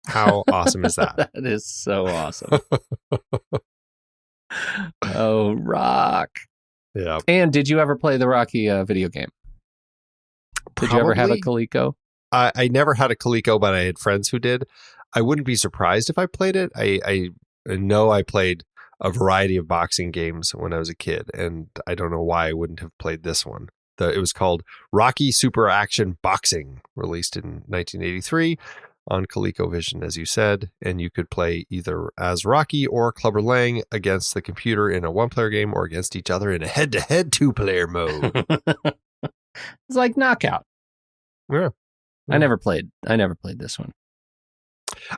How awesome is that? That is so awesome. Oh, Rock. Yeah. And did you ever play the Rocky video game? Did you ever have a Coleco? I never had a Coleco, but I had friends who did. I wouldn't be surprised if I played it. I know I played a variety of boxing games when I was a kid, and I don't know why I wouldn't have played this one. It was called Rocky Super Action Boxing, released in 1983 on ColecoVision, as you said, and you could play either as Rocky or Clubber Lang against the computer in a one-player game or against each other in a head-to-head two-player mode. It's like Knockout. Yeah. I never played this one.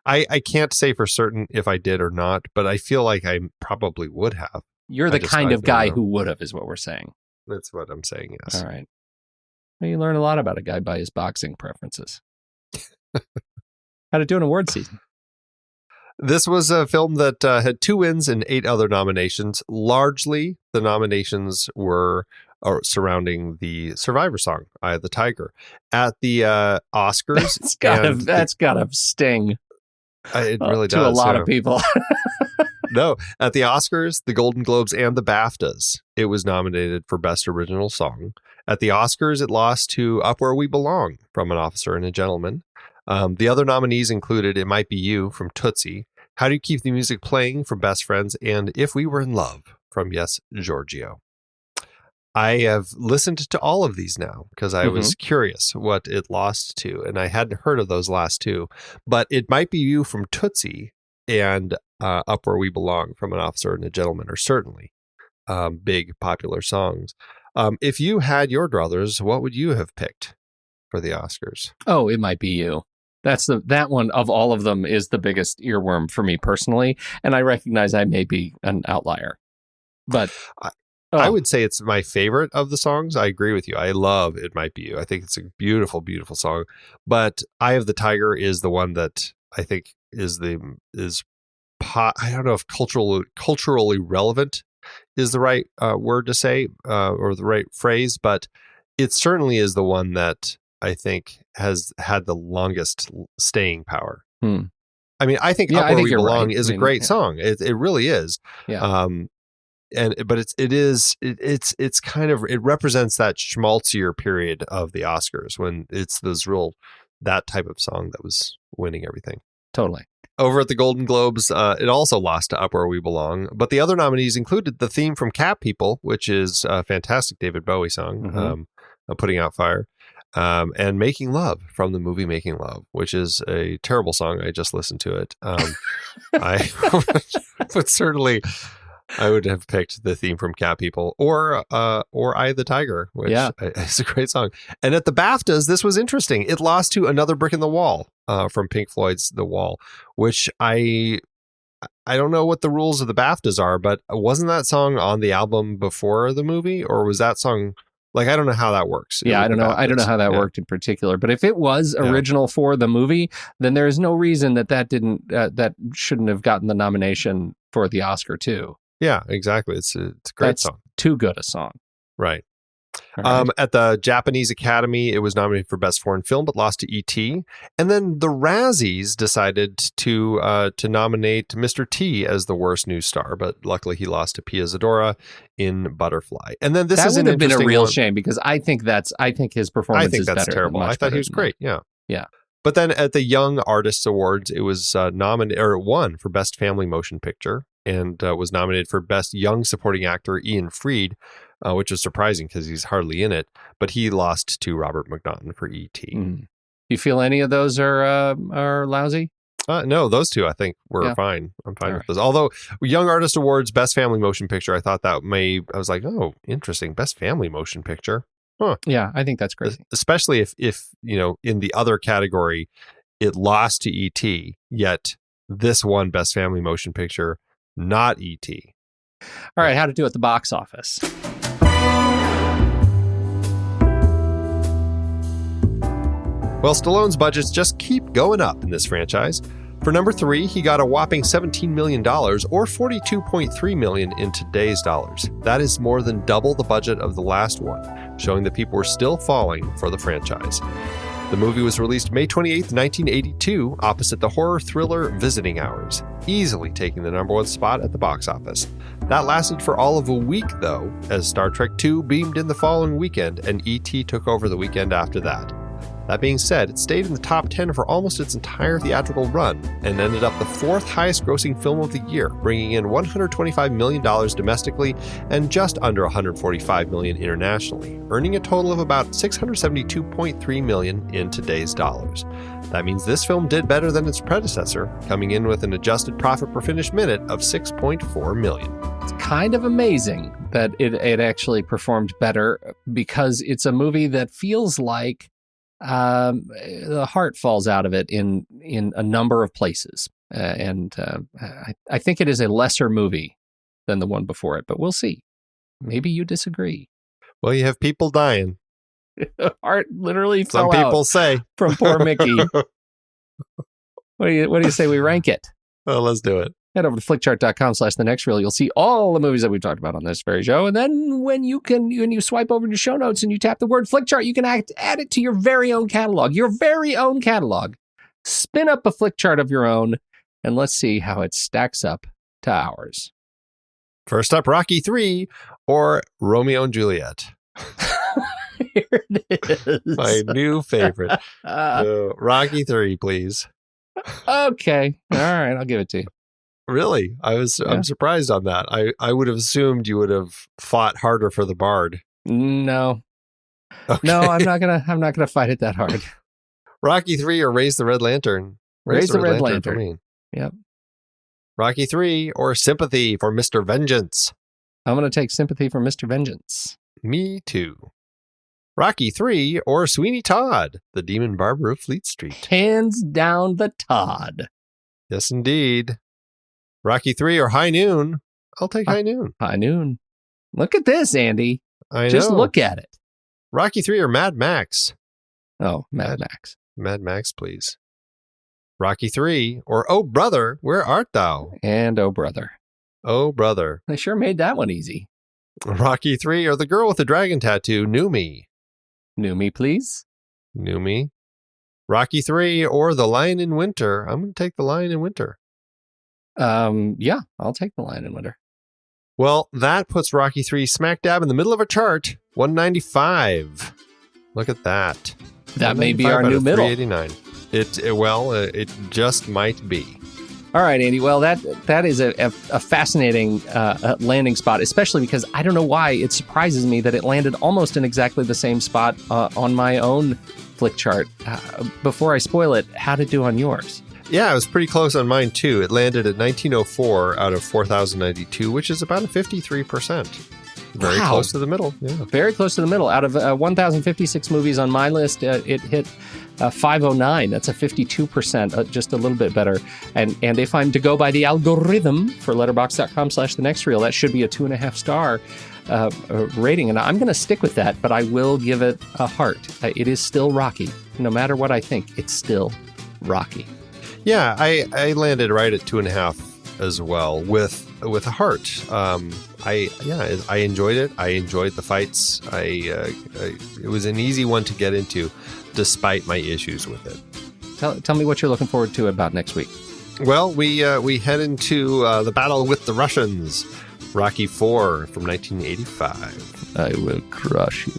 I can't say for certain if I did or not, but I feel like I probably would have. You're the kind of guy who would have, is what we're saying. That's what I'm saying, yes. All right. Well, you learn a lot about a guy by his boxing preferences. How'd it do in award season? This was a film that had 2 wins and 8 other nominations. Largely, the nominations were surrounding the Survivor song, "Eye of the Tiger." At the Oscars, that's gotta sting. It really does to a lot of people. No, at the Oscars, the Golden Globes, and the BAFTAs, it was nominated for Best Original Song. At the Oscars, it lost to "Up Where We Belong" from An Officer and a Gentleman. The other nominees included "It Might Be You" from Tootsie, "How Do You Keep the Music Playing" from Best Friends, and "If We Were in Love" from Yes, Giorgio. I have listened to all of these now because I was curious what it lost to, and I hadn't heard of those last 2. But "It Might Be You" from Tootsie and "Up Where We Belong" from An Officer and a Gentleman are certainly big, popular songs. If you had your druthers, what would you have picked for the Oscars? Oh, "It Might Be You." That one of all of them is the biggest earworm for me personally, and I recognize I may be an outlier, but I would say it's my favorite of the songs. I agree with you. I love "It Might Be You." I think it's a beautiful, beautiful song. But "Eye of the Tiger" is the one that I think I don't know if culturally relevant is the right word to say or the right phrase, but it certainly is the one that I think has had the longest staying power. I mean, I think "Up Where We Belong" is a great song. It really is. Yeah. But it's kind of, it represents that schmaltzier period of the Oscars when it's that type of song that was winning everything. Totally. Over at the Golden Globes, it also lost to "Up Where We Belong," but the other nominees included the theme from Cat People, which is a fantastic David Bowie song, "Putting Out Fire," and "Making Love" from the movie Making Love, which is a terrible song. I just listened to it. I would certainly, I would have picked the theme from Cat People or "Eye of the Tiger," which is a great song. And at the BAFTAs, this was interesting. It lost to "Another Brick in the Wall" from Pink Floyd's "The Wall," which I don't know what the rules of the BAFTAs are, but wasn't that song on the album before the movie, or was that song Like, I don't know how that works. Yeah, I don't know. I don't know how that worked in particular. But if it was original for the movie, then there is no reason that shouldn't have gotten the nomination for the Oscar too. Yeah, exactly. It's a great song. Too good a song. Right. Right. At the Japanese Academy, it was nominated for Best Foreign Film, but lost to E.T. And then the Razzies decided to nominate Mr. T as the worst new star, but luckily he lost to Pia Zadora in Butterfly. And then this is would have been a real one. shame because I think his performance is better. I think that's terrible. I thought he was great. Yeah. Yeah. But then at the Young Artists Awards, it was nominated, or it won for Best Family Motion Picture, and was nominated for Best Young Supporting Actor Ian Freed, which was surprising because he's hardly in it. But he lost to Robert McNaughton for E.T. Mm. You feel any of those are lousy? No, those two I think were fine. I'm fine with those. Although Young Artist Awards, Best Family Motion Picture, I thought I was like, oh, interesting. Best Family Motion Picture. Huh. Yeah, I think that's crazy. Especially if in the other category, it lost to E.T., yet this won Best Family Motion Picture, not E.T. All right, how to do at the box office. Well, Stallone's budgets just keep going up in this franchise. For number 3, he got a whopping $17 million, or $42.3 million in today's dollars. That is more than double the budget of the last one, showing that people were still falling for the franchise. The movie was released May 28, 1982, opposite the horror thriller Visiting Hours, easily taking the number 1 spot at the box office. That lasted for all of a week, though, as Star Trek II beamed in the following weekend and E.T. took over the weekend after that. That being said, it stayed in the top 10 for almost its entire theatrical run and ended up the 4th highest grossing film of the year, bringing in $125 million domestically and just under $145 million internationally, earning a total of about $672.3 million in today's dollars. That means this film did better than its predecessor, coming in with an adjusted profit per finished minute of $6.4 million. It's kind of amazing that it actually performed better because it's a movie that feels like the heart falls out of it in a number of places. I think it is a lesser movie than the one before it, but we'll see. Maybe you disagree. Well, you have people dying. Heart literally fell out. Some people say. From poor Mickey. What do you say we rank it? Well, let's do it. Head over to flickchart.com/thenextreel. You'll see all the movies that we've talked about on this very show. And then when you swipe over to show notes and you tap the word Flickchart, you can add it to your very own catalog. Your very own catalog. Spin up a Flickchart of your own, and let's see how it stacks up to ours. First up, Rocky III or Romeo and Juliet. Here it is. My new favorite. Rocky III, please. Okay. All right, I'll give it to you. Really? I'm surprised on that. I would have assumed you would have fought harder for the Bard. No. Okay. No, I'm not gonna fight it that hard. Rocky III or Raise the Red Lantern? Raise the Red Lantern. For me. Yep. Rocky III or Sympathy for Mr. Vengeance? I'm gonna take Sympathy for Mr. Vengeance. Me too. Rocky III or Sweeney Todd, the Demon Barber of Fleet Street? Hands down the Todd. Yes, indeed. Rocky III or High Noon? I'll take High Noon. High Noon. Look at this, Andy. I Just know. look at it. Rocky III or Mad Max? Oh, Mad Max. Mad Max, please. Rocky III or Oh Brother, Where Art Thou? And Oh Brother. Oh Brother. They sure made that one easy. Rocky III or The Girl with the Dragon Tattoo, New Me? New Me, please. New Me. Rocky III or The Lion in Winter? I'm going to take The Lion in Winter. Yeah, I'll take The Lion in Winter. Well, that puts Rocky III smack dab in the middle of a chart, 195. Look at that. That may be our new middle. 389. It just might be. All right, Andy. Well, that is a fascinating landing spot, especially because I don't know why it surprises me that it landed almost in exactly the same spot on my own Flick chart. Before I spoil it, how'd it do on yours? Yeah, it was pretty close on mine, too. It landed at 1904 out of 4,092, which is about a 53%. Very close to the middle. Yeah. Very close to the middle. Out of 1,056 movies on my list, it hit 509. That's a 52%, just a little bit better. And if I'm to go by the algorithm for letterboxd.com/thenextreel, that should be a 2.5-star rating. And I'm going to stick with that, but I will give it a heart. It is still Rocky. No matter what I think, it's still Rocky. Yeah, I landed right at 2.5 as well with a heart. I enjoyed it. I enjoyed the fights. It was an easy one to get into, despite my issues with it. Tell me what you're looking forward to about next week. Well, we head into the battle with the Russians, Rocky IV from 1985. I will crush you.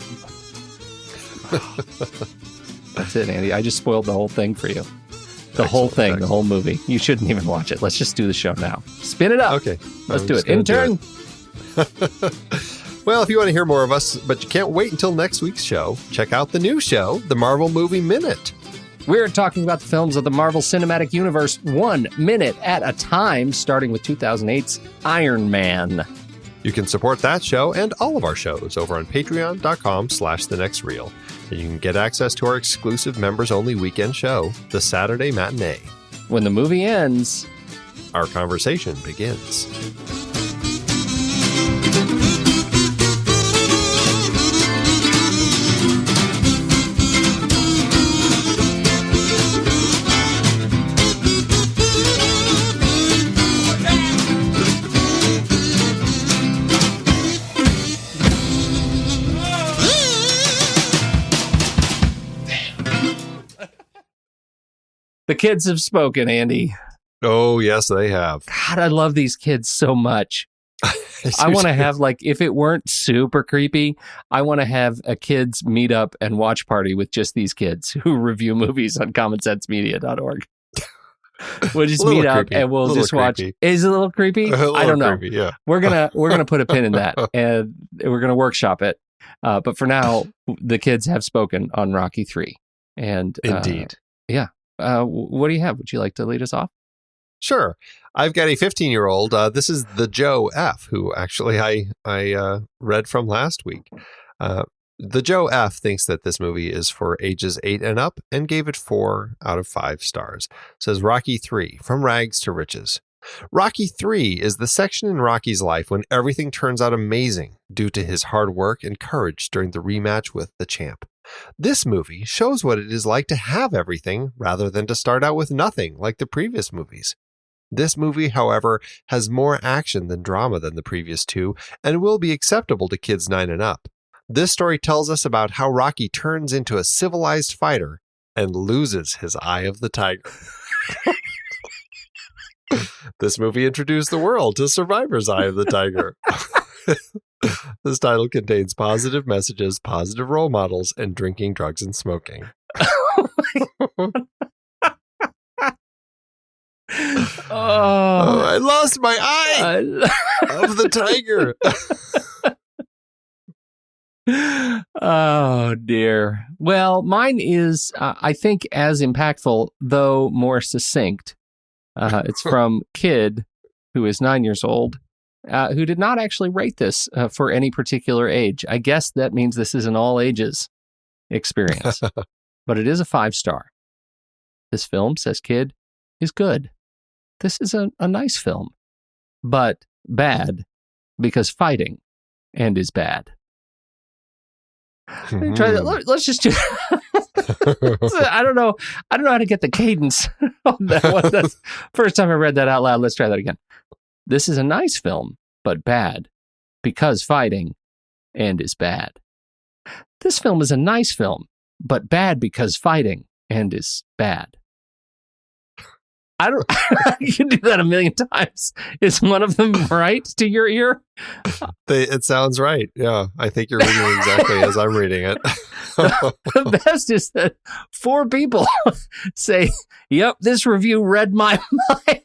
That's it, Andy. I just spoiled the whole thing for you. The whole thing, excellent. The whole movie. You shouldn't even watch it. Let's just do the show now. Spin it up. Okay. Let's do it. Intern. Well, if you want to hear more of us, but you can't wait until next week's show, check out the new show, The Marvel Movie Minute. We're talking about the films of the Marvel Cinematic Universe 1 minute at a time, starting with 2008's Iron Man. You can support that show and all of our shows over on patreon.com/thenextreel. And you can get access to our exclusive members-only weekend show, The Saturday Matinee. When the movie ends, our conversation begins. The kids have spoken, Andy. Oh, yes, they have. God, I love these kids so much. I want to have, like, if it weren't super creepy, I want to have a kids meet up and watch party with just these kids who review movies on commonsensemedia.org. We'll just meet up and we'll just watch. Creepy. Is it a little creepy? I don't know. Creepy, yeah. We're gonna put a pin in that and we're gonna workshop it. But for now, the kids have spoken on Rocky III. And indeed, yeah. What do you have? Would you like to lead us off? Sure. I've got a 15-year-old. This is the Joe F, who actually I read from last week. The Joe F thinks that this movie is for ages 8 and up and gave it 4 out of 5 stars. Says Rocky III, From Rags to Riches. Rocky III is the section in Rocky's life when everything turns out amazing due to his hard work and courage during the rematch with the champ. This movie shows what it is like to have everything rather than to start out with nothing like the previous movies. This movie, however, has more action than drama than the previous two and will be acceptable to kids 9 and up. This story tells us about how Rocky turns into a civilized fighter and loses his eye of the tiger. This movie introduced the world to Survivor's Eye of the Tiger. This title contains positive messages, positive role models, and drinking, drugs, and smoking. I lost my eye of the tiger. Oh, dear. Well, mine is, I think, as impactful, though more succinct. It's from Kid, who is 9 years old, who did not actually rate this for any particular age. I guess that means this is an all ages experience, but it is a 5-star. This film, says Kid, is good. This is a nice film, but bad because fighting and is bad. Try that. Let's just do I don't know how to get the cadence on that one. That's first time I read that out loud. Let's try that again. This is a nice film, but bad because fighting and is bad. This film is a nice film, but bad because fighting and is bad. You can do that a million times. Is one of them right to your ear? It sounds right. Yeah, I think you're reading exactly as I'm reading it. The best is that 4 people say, "Yep, this review read my mind."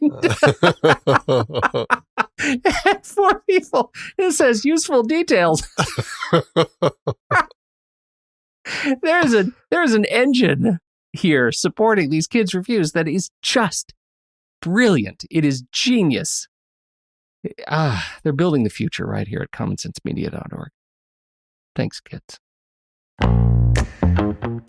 And 4 people, it says useful details. There's an engine here supporting these kids' reviews that is just brilliant. It is genius. They're building the future right here at commonsensemedia.org. Thanks, kids.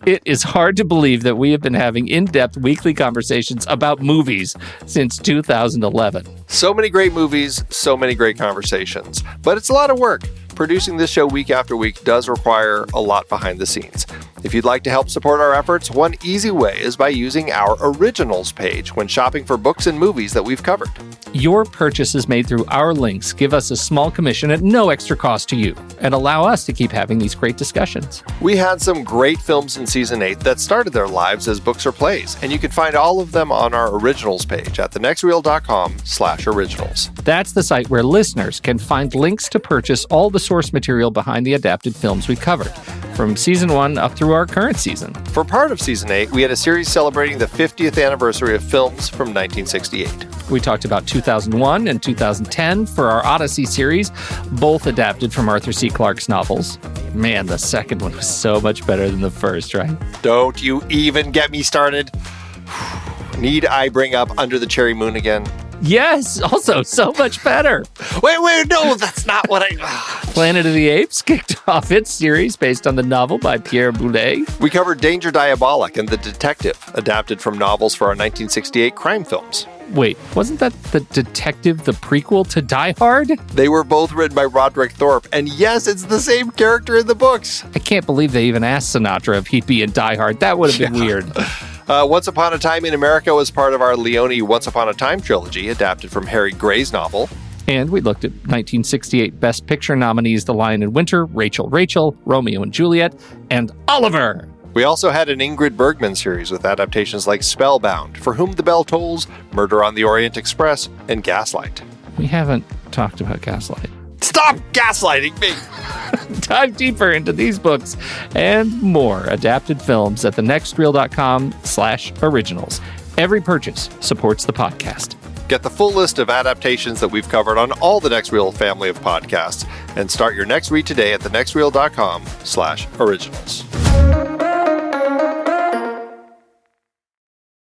It is hard to believe that we have been having in-depth weekly conversations about movies since 2011. So many great movies, so many great conversations. But it's a lot of work. Producing this show week after week does require a lot behind the scenes. If you'd like to help support our efforts, one easy way is by using our Originals page when shopping for books and movies that we've covered. Your purchases made through our links give us a small commission at no extra cost to you and allow us to keep having these great discussions. We had some great films in Season 8 that started their lives as books or plays, and you can find all of them on our Originals page at thenextreel.com/originals. That's the site where listeners can find links to purchase all the source material behind the adapted films we covered, from Season 1 up through our current season. For part of Season 8, we had a series celebrating the 50th anniversary of films from 1968. We talked about 2001 and 2010 for our Odyssey series, both adapted from Arthur C. Clarke's novels. Man, the second one was so much better than the first, right? Don't you even get me started. Need I bring up Under the Cherry Moon again? Yes, also so much better. Wait, no, that's not what I... Planet of the Apes kicked off its series based on the novel by Pierre Boulet. We covered Danger Diabolic and The Detective, adapted from novels for our 1968 crime films. Wait, wasn't that The Detective the prequel to Die Hard? They were both written by Roderick Thorpe, and yes, it's the same character in the books. I can't believe they even asked Sinatra if he'd be in Die Hard. That would have been weird. Once Upon a Time in America was part of our Leone Once Upon a Time trilogy, adapted from Harry Gray's novel. And we looked at 1968 Best Picture nominees The Lion in Winter, Rachel, Romeo and Juliet, and Oliver! We also had an Ingrid Bergman series with adaptations like Spellbound, For Whom the Bell Tolls, Murder on the Orient Express, and Gaslight. We haven't talked about Gaslight. Stop gaslighting me! Dive deeper into these books and more adapted films at thenextreel.com/originals. Every purchase supports the podcast. Get the full list of adaptations that we've covered on all the Next Reel family of podcasts and start your next read today at thenextreel.com/originals.